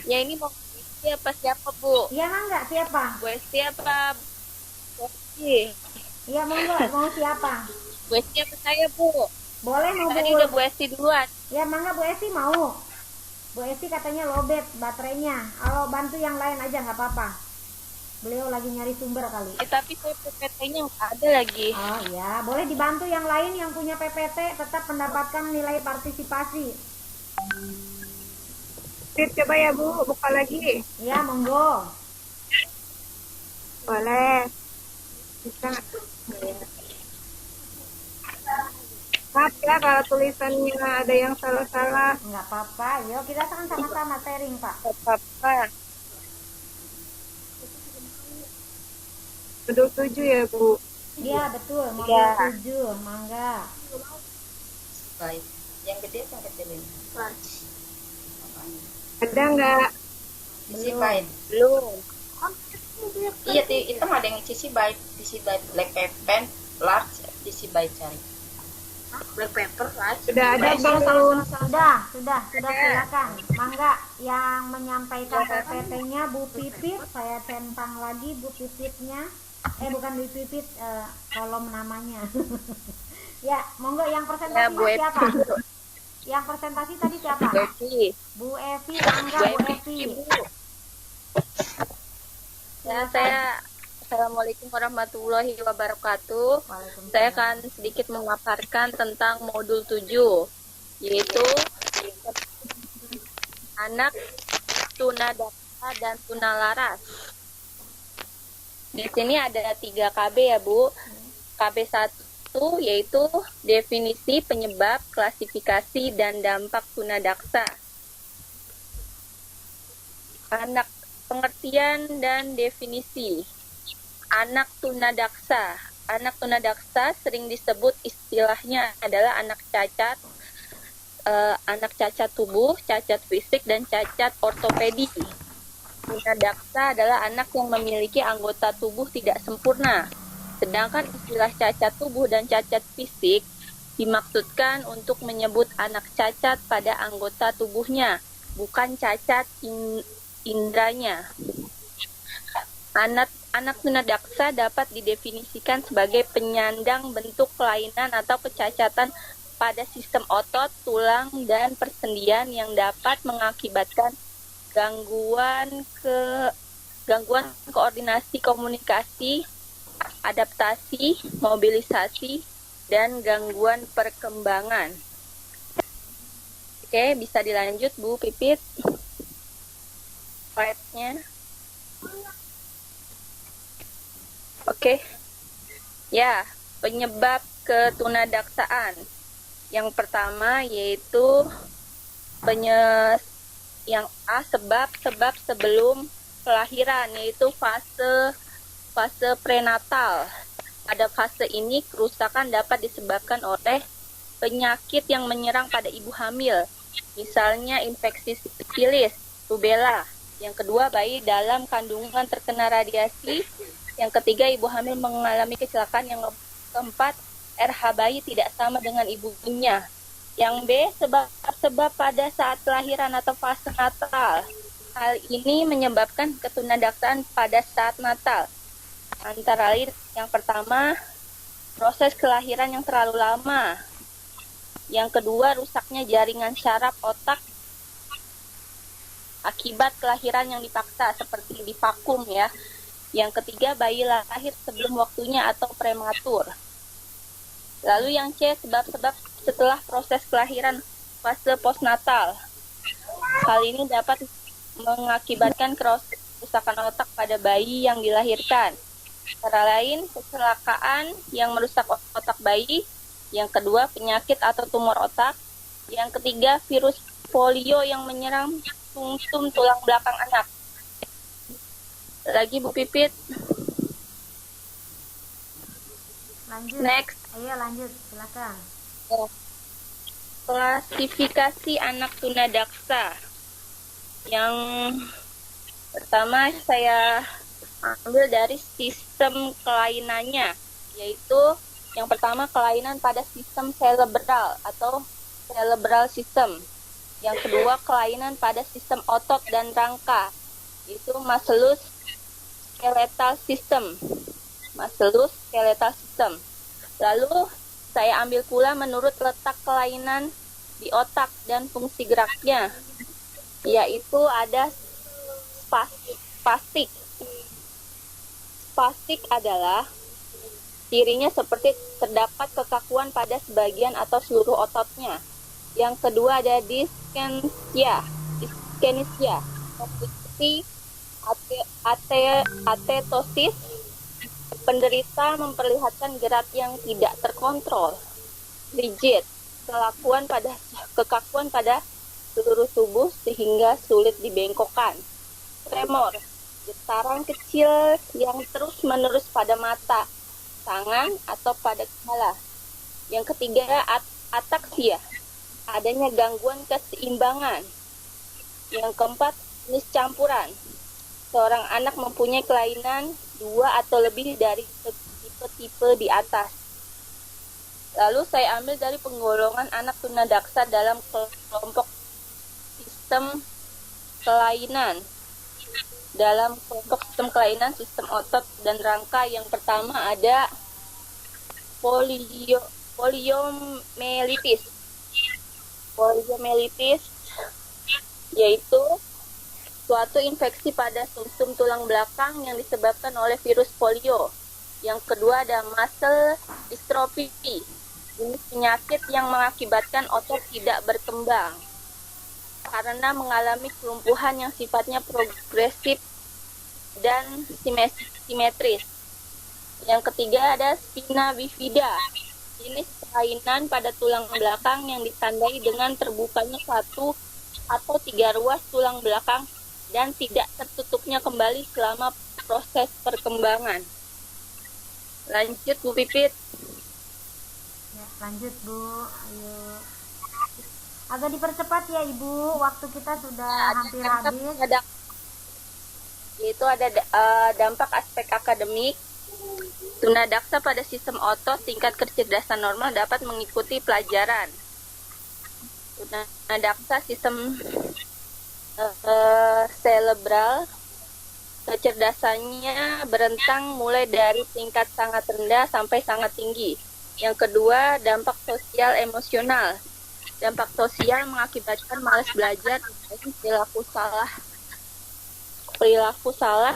Ya ini mau siapa Bu? Iya mangga, siapa? Bu Esti apa? Bu Esti. Iya monggo, mau siapa? Bu Esti apa saya Bu? Boleh mau Tadi udah Bu Esti duluan. Ya mangga Bu Esti mau. Bu Esti katanya lobet baterainya. Kalau bantu yang lain aja nggak apa-apa. Beliau lagi nyari sumber kali. Tapi saya PPT-nya nggak ada lagi. Oh ya, boleh dibantu yang lain yang punya PPT tetap mendapatkan nilai partisipasi. Sip, coba ya Bu, buka lagi. Ya monggo. Boleh. Bisa. Maaf ya kalau tulisannya ada yang salah-salah. Nggak apa-apa, yuk kita kan sama-sama sharing Pak. Nggak apa-apa. Modul 7 ya Bu? Iya betul, modul Ya. 7, mangga. Baik. Yang gede apa yang kecil ini? Ada nggak? Sisi baik. Belum. Iya, itu mah ada yang sisi baik, black pen, large, sisi baik cari. Black pepper, large. Sudah ada belum? Sudah silakan. Mangga yang menyampaikan PPT-nya Bu Pipit, saya centang lagi Bu Pipitnya. Bukan Bu Pipit, kolom namanya. Ya, monggo yang presentasi siapa? Yang presentasi tadi siapa? Bu Evi, mangga Bu Evi. Ya, saya Assalamualaikum warahmatullahi wabarakatuh. Saya akan sedikit memaparkan tentang modul 7, yaitu anak tunadaksa dan tunalaras. Di sini ada 3 KB ya Bu. KB 1 yaitu definisi, penyebab, klasifikasi, dan dampak tunadaksa. Anak, pengertian dan definisi. Anak tunadaksa. Anak tunadaksa sering disebut istilahnya adalah anak cacat tubuh, cacat fisik, dan cacat ortopedi. Tunadaksa adalah anak yang memiliki anggota tubuh tidak sempurna. Sedangkan istilah cacat tubuh dan cacat fisik dimaksudkan untuk menyebut anak cacat pada anggota tubuhnya, bukan cacat indranya. Anak tunadaksa dapat didefinisikan sebagai penyandang bentuk kelainan atau kecacatan pada sistem otot, tulang, dan persendian yang dapat mengakibatkan gangguan koordinasi komunikasi, adaptasi, mobilisasi, dan gangguan perkembangan. Oke, bisa dilanjut Bu Pipit. Slide-nya. Oke. Ya, penyebab ketunadaksaan. Yang pertama yaitu yang A, sebab sebelum kelahiran, yaitu fase prenatal. Pada fase ini kerusakan dapat disebabkan oleh penyakit yang menyerang pada ibu hamil, misalnya infeksi sifilis, rubella. Yang kedua, bayi dalam kandungan terkena radiasi. Yang ketiga, ibu hamil mengalami kecelakaan. Yang keempat, RH bayi tidak sama dengan ibunya. Yang B, sebab-sebab pada saat kelahiran atau fase natal. Hal ini menyebabkan ketunadaksaan pada saat natal. Antara lain, yang pertama, proses kelahiran yang terlalu lama. Yang kedua, rusaknya jaringan syaraf otak akibat kelahiran yang dipaksa, seperti divakum ya. Yang ketiga, bayi lahir sebelum waktunya atau prematur. Lalu yang C, sebab-sebab setelah proses kelahiran fase postnatal. Hal ini dapat mengakibatkan kerusakan otak pada bayi yang dilahirkan. Antara lain, kecelakaan yang merusak otak bayi. Yang kedua, penyakit atau tumor otak. Yang ketiga, virus polio yang menyerang sumsum tulang belakang anak. Lagi Bu Pipit. Lanjut. Next. Ayo lanjut, silakan. Klasifikasi anak tunadaksa. Yang pertama saya ambil dari sistem kelainannya, yaitu yang pertama kelainan pada sistem cerebral atau cerebral system. Yang kedua kelainan pada sistem otot dan rangka, yaitu musculoskeletal system. Musculoskeletal system. Lalu saya ambil pula menurut letak kelainan di otak dan fungsi geraknya, yaitu ada spastik. Spastik adalah cirinya seperti terdapat kekakuan pada sebagian atau seluruh ototnya. Yang kedua ada dyskinesia, seperti atetosis. Penderita memperlihatkan gerak yang tidak terkontrol, rigid, kekakuan pada seluruh tubuh sehingga sulit dibengkokkan. Tremor, getaran kecil yang terus-menerus pada mata, tangan, atau pada kepala. Yang ketiga, ataksia, adanya gangguan keseimbangan. Yang keempat, jenis campuran. Seorang anak mempunyai kelainan 2 atau lebih dari tipe-tipe di atas. Lalu saya ambil dari penggolongan anak tunadaksa dalam kelompok sistem kelainan. Dalam kelompok sistem kelainan, sistem otot dan rangka, yang pertama ada poliomyelitis. Poliomyelitis yaitu suatu infeksi pada sumsum tulang belakang yang disebabkan oleh virus polio. Yang kedua ada muscle dystrophy, jenis penyakit yang mengakibatkan otot tidak berkembang karena mengalami kelumpuhan yang sifatnya progresif dan simetris. Yang ketiga ada spina bifida, jenis kelainan pada tulang belakang yang ditandai dengan terbukanya 1 atau 3 ruas tulang belakang dan tidak tertutupnya kembali selama proses perkembangan. Lanjut Bu Pipit. Ya, lanjut Bu. Ayo. Agak dipercepat ya Ibu, waktu kita sudah hampir habis. Yaitu ada dampak aspek akademik. Tunadaksa pada sistem otot tingkat kecerdasan normal dapat mengikuti pelajaran. Tunadaksa sistem cerebral, kecerdasannya berentang mulai dari tingkat sangat rendah sampai sangat tinggi. Yang kedua, dampak sosial emosional. Dampak sosial mengakibatkan malas belajar, perilaku salah.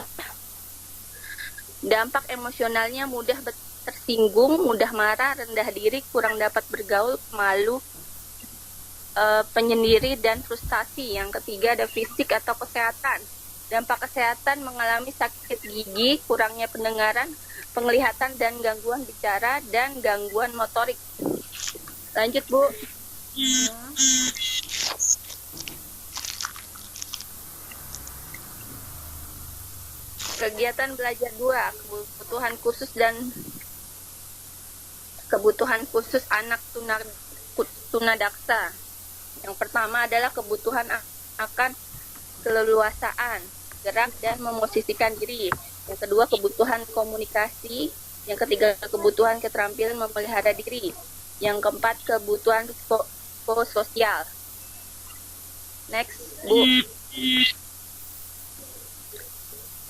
Dampak emosionalnya mudah tersinggung, mudah marah, rendah diri, kurang dapat bergaul, malu, penyendiri, dan frustasi. Yang ketiga ada fisik atau kesehatan. Dampak kesehatan mengalami sakit gigi, kurangnya pendengaran, penglihatan, dan gangguan bicara, dan gangguan motorik. Lanjut Bu. Kegiatan belajar 2, kebutuhan khusus anak tunadaksa. Yang pertama adalah kebutuhan akan keleluasaan, gerak, dan memosisikan diri. Yang kedua, kebutuhan komunikasi. Yang ketiga, kebutuhan keterampilan memelihara diri. Yang keempat, kebutuhan psikososial. Next, Bu.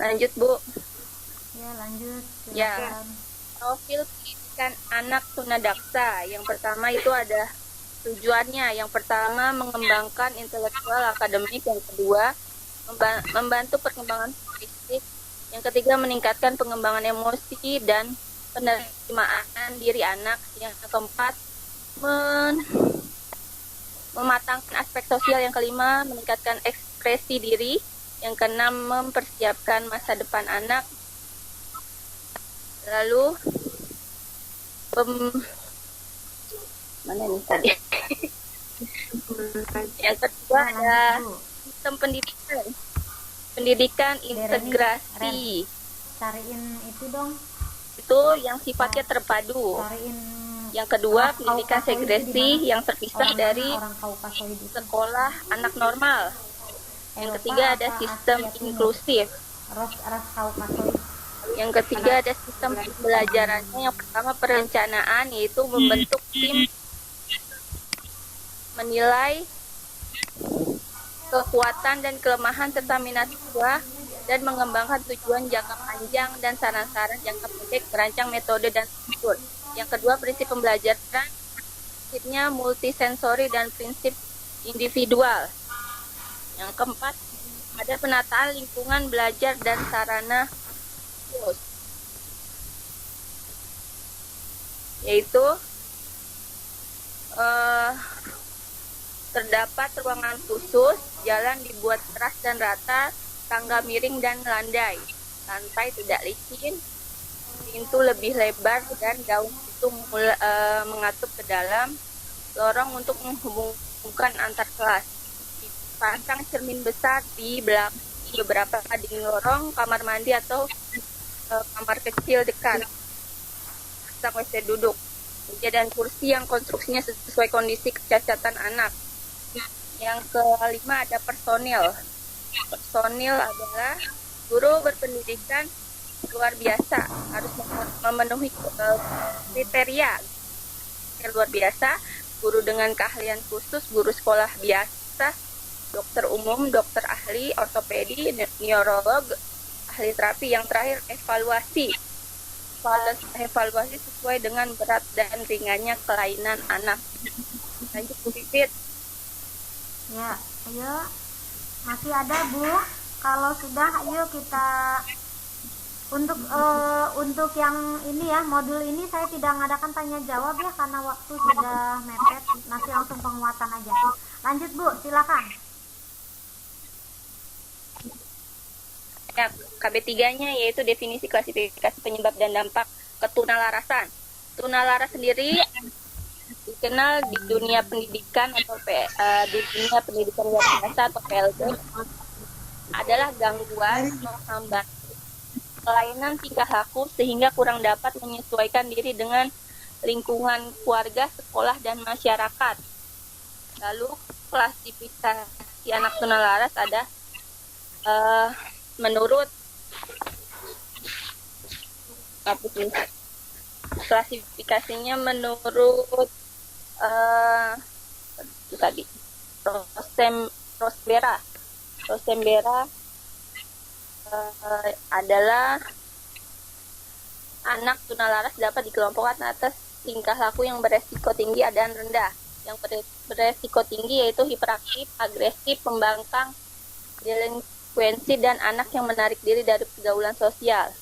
Lanjut, Bu. Ya, lanjut. Ya. Silakan. Profil pendidikan anak tunadaksa. Yang pertama itu ada tujuannya. Yang pertama mengembangkan intelektual akademik. Yang kedua membantu perkembangan fisik. Yang ketiga meningkatkan pengembangan emosi dan penerimaan diri anak. Yang keempat mematangkan aspek sosial. Yang kelima meningkatkan ekspresi diri. Yang keenam mempersiapkan masa depan anak. Lalu mana nih tadi? Yang kedua ada sistem pendidikan integrasi. Cariin itu dong. Itu yang sifatnya terpadu. Yang kedua pendidikan segresi yang terpisah dari sekolah anak normal. Yang ketiga ada sistem inklusif. Yang ketiga ada sistem pembelajarannya. Yang pertama perencanaan, yaitu membentuk tim, menilai kekuatan dan kelemahan serta minat siswa, dan mengembangkan tujuan jangka panjang dan saran-saran jangka pendek, merancang metode dan struktur. Yang kedua prinsip pembelajaran, prinsipnya multisensori dan prinsip individual. Yang keempat ada penataan lingkungan belajar dan sarana, yaitu terdapat ruangan khusus, jalan dibuat keras dan rata, tangga miring dan landai, lantai tidak licin, pintu lebih lebar dan gaung itu mengatup ke dalam, lorong untuk menghubungkan antar kelas, pasang cermin besar di belakang beberapa dinding lorong, kamar mandi atau kamar kecil dekat, pasang WC duduk, meja dan kursi yang konstruksinya sesuai kondisi kecacatan anak. Yang kelima ada personil. Personil adalah guru berpendidikan luar biasa, harus memenuhi kriteria luar biasa, guru dengan keahlian khusus, guru sekolah biasa, dokter umum, dokter ahli, ortopedi, neurolog, ahli terapi. Yang terakhir evaluasi sesuai dengan berat dan ringannya kelainan anak. Lanjut Bu Pipit. Ya, ayo. Masih ada Bu? Kalau sudah, ayo kita untuk yang ini ya, modul ini saya tidak mengadakan tanya jawab ya karena waktu sudah mepet. Nanti langsung penguatan aja. Lanjut Bu, silakan. Ya, KB3-nya yaitu definisi klasifikasi penyebab dan dampak ketunalarasan. Tunalaras sendiri dikenal di dunia pendidikan atau di dunia pendidikan luar biasa atau PLB adalah gangguan menghambat kelainan tingkah laku sehingga kurang dapat menyesuaikan diri dengan lingkungan keluarga, sekolah, dan masyarakat. Lalu klasifikasi anak tunalaras ada menurut klasifikasinya menurut tadi Rosembera adalah anak tunalaras dapat dikelompokkan atas tingkah laku yang beresiko tinggi dan rendah. Yang beresiko tinggi yaitu hiperaktif, agresif, pembangkang, delinkuensi, dan anak yang menarik diri dari pergaulan sosial.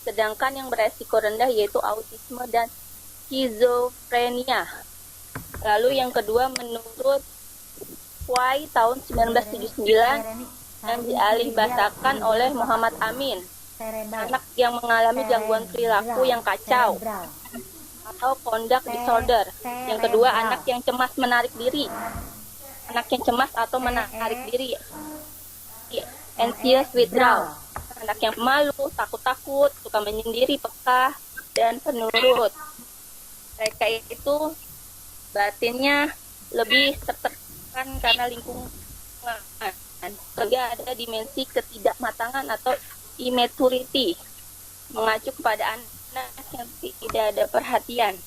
Sedangkan yang beresiko rendah yaitu autisme dan skizofrenia. Lalu yang kedua menurut White tahun 1979 yang dialihbahasakan oleh Muhammad Amin, anak yang mengalami gangguan perilaku yang kacau atau conduct disorder. Yang kedua anak yang cemas menarik diri, anak yang cemas atau menarik diri, anxious withdrawal, anak yang malu, takut-takut, suka menyendiri, peka, dan penurut. Mereka itu batinnya lebih tertekan karena lingkungan. Ketiga ada dimensi ketidakmatangan atau immaturity, mengacu kepada anak yang tidak ada perhatian.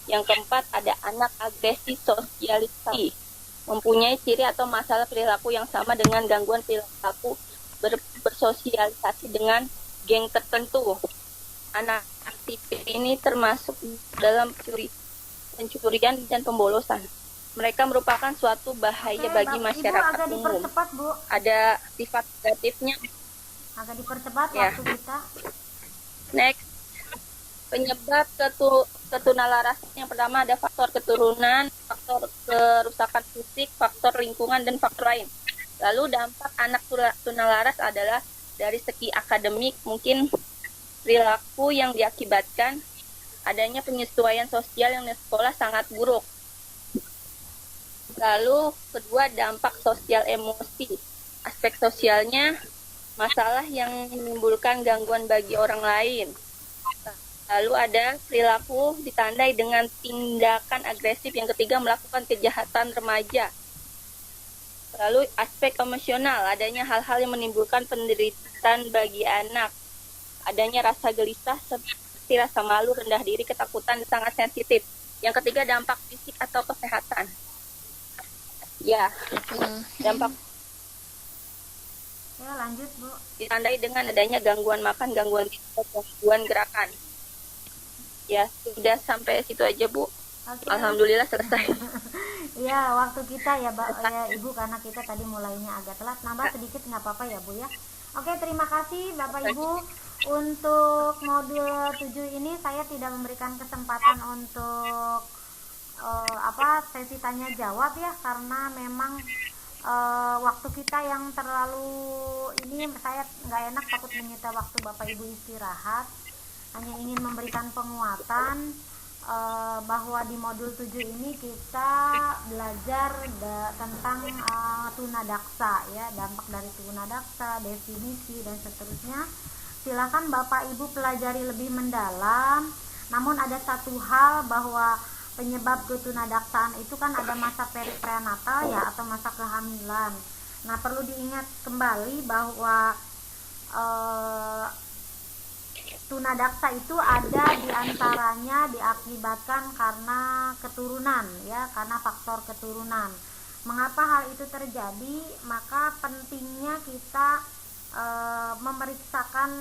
Yang keempat, ada anak agresif sosialisasi, mempunyai ciri atau masalah perilaku yang sama dengan gangguan perilaku bersosialisasi dengan geng tertentu. Anak aktif ini termasuk dalam pencurian dan pembolosan. Mereka merupakan suatu bahaya bagi masyarakat umum. Ada sifat negatifnya. Agak dipercepat Ya. waktu kita. Next, penyebab ketunalaras yang pertama ada faktor keturunan, faktor kerusakan fisik, faktor lingkungan, dan faktor lain. Lalu dampak anak tunalaras adalah dari segi akademik, mungkin perilaku yang diakibatkan adanya penyesuaian sosial yang di sekolah sangat buruk. Lalu kedua, dampak sosial emosi. Aspek sosialnya, masalah yang menimbulkan gangguan bagi orang lain. Lalu ada perilaku ditandai dengan tindakan agresif. Yang ketiga, melakukan kejahatan remaja. Lalu aspek emosional, adanya hal-hal yang menimbulkan penderitaan bagi anak. Adanya rasa gelisah seperti rasa malu, rendah diri, ketakutan, dan sangat sensitif. Yang ketiga, dampak fisik atau kesehatan. Ya, dampak Ya, lanjut, Bu. ditandai dengan adanya gangguan makan, gangguan tidur, gangguan gerakan. Ya, sudah sampai situ aja, Bu. Oke. Alhamdulillah selesai. Iya, waktu kita ya, ya Ibu, karena kita tadi mulainya agak telat. Nambah sedikit nggak apa-apa ya, Bu ya. Oke, terima kasih Bapak Ibu. Untuk modul 7 ini saya tidak memberikan kesempatan untuk sesi tanya jawab ya, karena memang waktu kita yang terlalu ini, saya nggak enak takut menyita waktu Bapak Ibu istirahat. Hanya ingin memberikan penguatan bahwa di modul 7 ini kita belajar tentang tunadaksa ya, dampak dari tunadaksa, definisi dan seterusnya. Silakan Bapak Ibu pelajari lebih mendalam. Namun ada satu hal, bahwa penyebab ketunadaksaan itu kan ada masa prenatal ya, atau masa kehamilan. Nah, perlu diingat kembali bahwa tunadaksa itu ada diantaranya diakibatkan karena keturunan ya, karena faktor keturunan. Mengapa hal itu terjadi? Maka pentingnya kita memeriksakan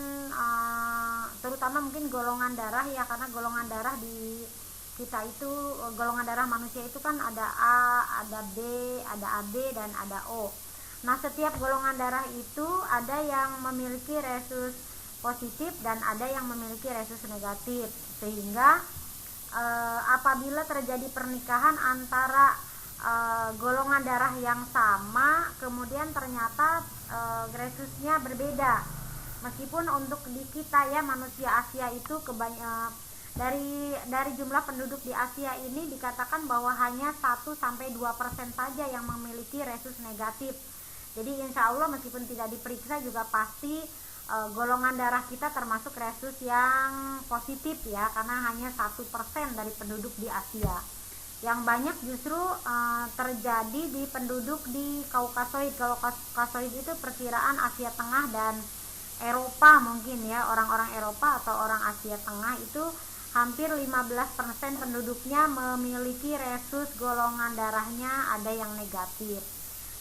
terutama mungkin golongan darah ya, karena golongan darah di kita itu, golongan darah manusia itu kan ada A, ada B, ada AB dan ada O. Nah, setiap golongan darah itu ada yang memiliki resus positif dan ada yang memiliki resus negatif, sehingga apabila terjadi pernikahan antara golongan darah yang sama, kemudian ternyata resusnya berbeda, meskipun untuk di kita ya, manusia Asia itu dari jumlah penduduk di Asia ini dikatakan bahwa hanya 1-2% saja yang memiliki resus negatif. Jadi insya Allah meskipun tidak diperiksa juga pasti golongan darah kita termasuk resus yang positif ya, karena hanya 1% dari penduduk di Asia. Yang banyak justru terjadi di penduduk di Kaukasoid. Kalau Kaukasoid itu perkiraan Asia Tengah dan Eropa mungkin ya, orang-orang Eropa atau orang Asia Tengah itu hampir 15% penduduknya memiliki resus golongan darahnya ada yang negatif.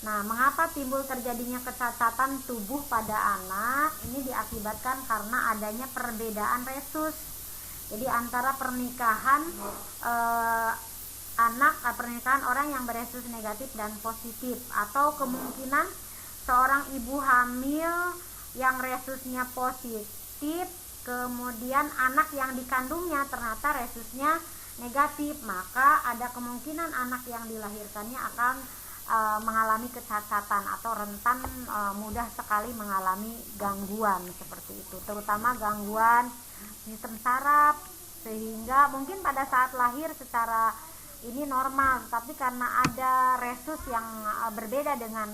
Nah, mengapa timbul terjadinya kecacatan tubuh pada anak? Ini diakibatkan karena adanya perbedaan resus. Jadi antara pernikahan pernikahan orang yang beresus negatif dan positif, atau kemungkinan seorang ibu hamil yang resusnya positif, kemudian anak yang dikandungnya ternyata resusnya negatif, maka ada kemungkinan anak yang dilahirkannya akan mengalami kecacatan atau rentan mudah sekali mengalami gangguan seperti itu, terutama gangguan sistem saraf, sehingga mungkin pada saat lahir secara ini normal, tapi karena ada resus yang berbeda dengan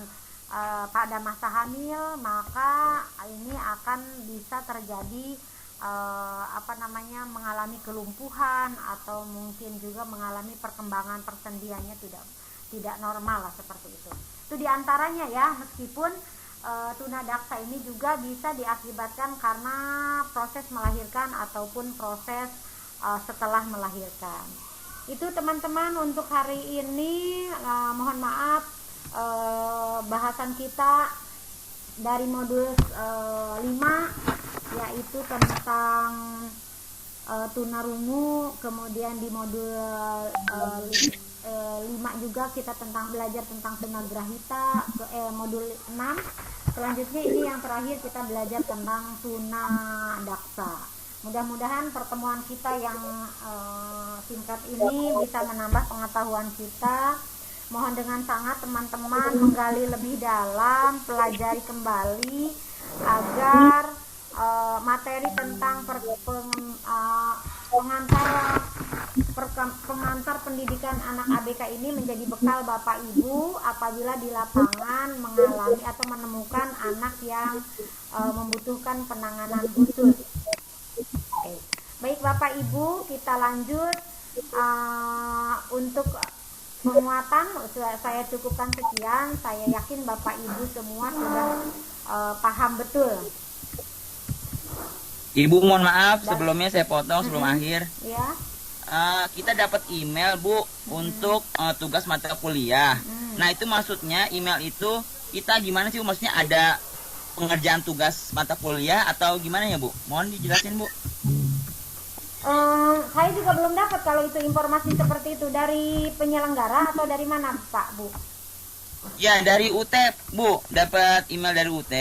pada masa hamil, maka ini akan bisa terjadi mengalami kelumpuhan atau mungkin juga mengalami perkembangan persendiannya tidak normal lah, seperti itu. Itu diantaranya ya, meskipun tunadaksa ini juga bisa diakibatkan karena proses melahirkan ataupun proses setelah melahirkan. Itu teman-teman untuk hari ini mohon maaf bahasan kita dari modul 5 yaitu tentang tunarungu, kemudian di modul 5 juga kita belajar tentang tunagrahita, modul 6 selanjutnya ini yang terakhir kita belajar tentang tunadaksa. Mudah-mudahan pertemuan kita yang singkat ini bisa menambah pengetahuan kita. Mohon dengan sangat teman-teman menggali lebih dalam, pelajari kembali agar materi tentang pengantar pendidikan anak ABK ini menjadi bekal Bapak Ibu apabila di lapangan mengalami atau menemukan anak yang membutuhkan penanganan khusus. Oke. Baik Bapak Ibu, kita lanjut untuk penguatan. Saya cukupkan sekian. Saya yakin Bapak Ibu semua sudah paham betul. Ibu mohon maaf sebelumnya saya potong sebelum akhir. Ya. Kita dapat email Bu untuk tugas mata kuliah. Nah itu maksudnya email itu kita gimana sih? Maksudnya ada pengerjaan tugas mata kuliah atau gimana ya Bu? Mohon dijelasin Bu. Saya juga belum dapat kalau itu informasi seperti itu dari penyelenggara atau dari mana Pak Bu? Ya dari UT Bu, dapat email dari UT.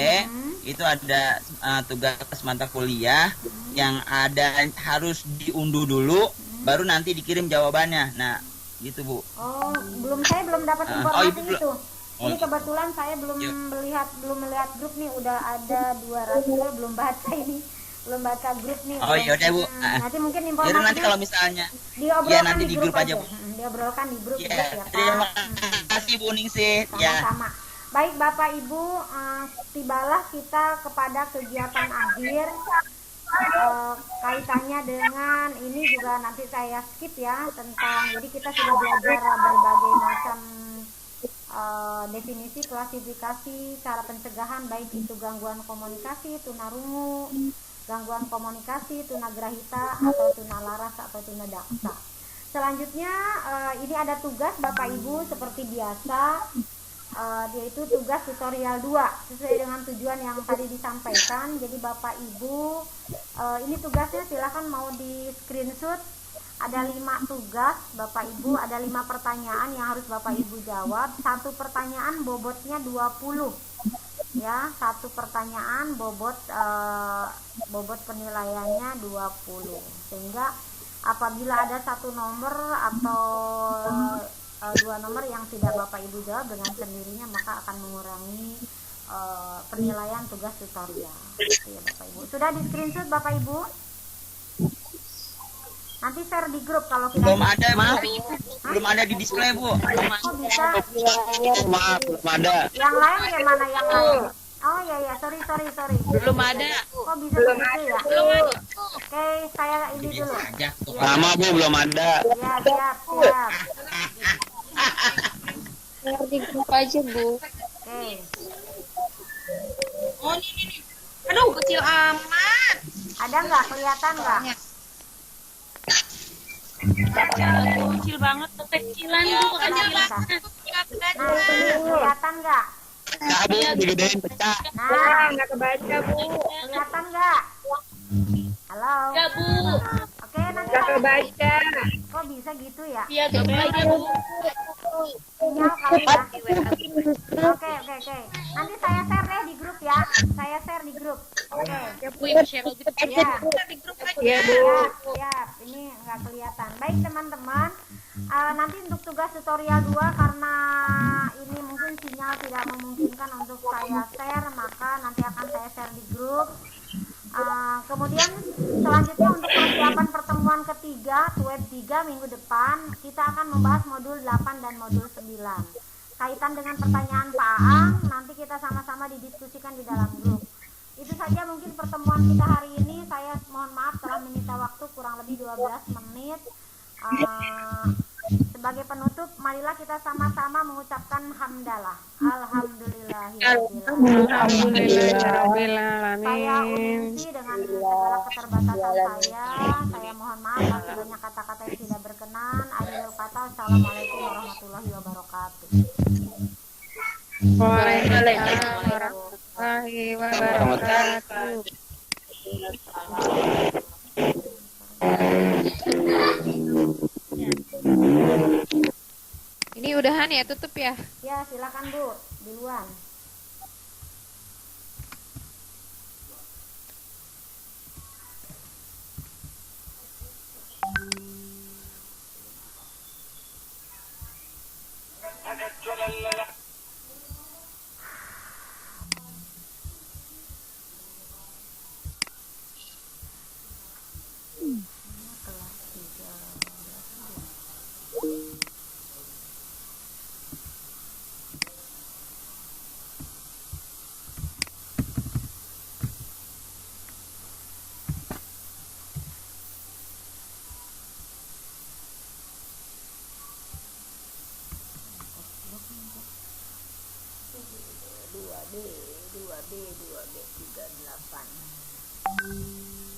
Itu ada tugas mata kuliah yang ada harus diunduh dulu, baru nanti dikirim jawabannya. Nah, gitu Bu. Oh, saya belum dapat informasi itu. Ini Oh. kebetulan saya belum melihat grup nih, udah ada 200 belum baca ini. Belum baca grup nih. Oh iya udah Bu. Nanti mungkin Yaudah, informasinya nanti kalau misalnya diobrolkan nanti di grup aja Bu. Diobrolkan di grup Ya, ya Pak. terima kasih Bu Ningsih. Ya. Sama-sama. Baik Bapak Ibu, tibalah kita kepada kegiatan akhir. Kaitannya dengan ini juga nanti saya skip ya, tentang jadi kita sudah belajar berbagai macam definisi, klasifikasi, cara pencegahan baik itu gangguan komunikasi, tunarungu, gangguan komunikasi, tunagrahita atau tunalaras atau tunadaksa. Selanjutnya ini ada tugas Bapak Ibu seperti biasa, yaitu tugas tutorial 2 sesuai dengan tujuan yang tadi disampaikan. Jadi Bapak Ibu ini tugasnya silahkan mau di screenshot. Ada 5 tugas Bapak Ibu, ada 5 pertanyaan yang harus Bapak Ibu jawab. Satu pertanyaan bobotnya 20 ya, satu pertanyaan bobot penilaiannya 20, sehingga apabila ada satu nomor atau 2 nomor yang tidak Bapak Ibu jawab dengan sendirinya maka akan mengurangi penilaian tugas tutorial. Itu ya Bapak Ibu. Sudah di screenshot Bapak Ibu? Nanti share di grup kalau kita Belum ada Bu. Belum ada di display Bu. Oh bisa. Maaf, belum ada. Yang lain ya mana yang lain? Oh ya sorry. Belum ada. Kok bisa begitu ya? Oke, saya ini dulu. Lama Bu belum ada. Ya, siap. Share di grup aja, Bu. Oke. Oh, ini. Aduh, kecil amat. Ada nggak? Kelihatan nggak? Kecil banget, kecilan Bu, kecilan. Nah, ini kelihatan nggak? Nah Bu, digedein pecah. Nah, nggak kebaca Bu. kelihatan nggak? Halo. Ya Bu. Oke, nanti Nggak kebaca. kok bisa gitu ya? Iya, coba aja Bu. Sinyal kali ya. Oke. Nanti saya share deh di grup ya. Saya share di grup. Oke. Ya Bu, ibu share gitu Ya. di grup aja. Ya Bu. Siap. Ini nggak kelihatan. Baik teman-teman. Nanti untuk tugas tutorial 2 karena ini mungkin sinyal tidak memungkinkan untuk saya share, maka nanti akan saya share di grup. Kemudian selanjutnya untuk persiapan pertemuan ketiga web 3 minggu depan kita akan membahas modul 8 dan modul 9 kaitan dengan pertanyaan Pak Aang. Nanti kita sama-sama didiskusikan di dalam grup. Itu saja mungkin pertemuan kita hari ini. Saya mohon maaf telah menyita waktu kurang lebih 12 menit. Sebagai penutup, marilah kita sama-sama mengucapkan hamdalah. Alhamdulillahirrahmanirrahim. Saya Unisi dengan segala keterbatasan saya mohon maaf kalau banyak kata-kata yang tidak berkenan. Assalamualaikum warahmatullahi wabarakatuh. Waalaikumsalam warahmatullahi wabarakatuh. Ini udahan ya, tutup ya? Ya, silakan Bu, duluan. dua B 38.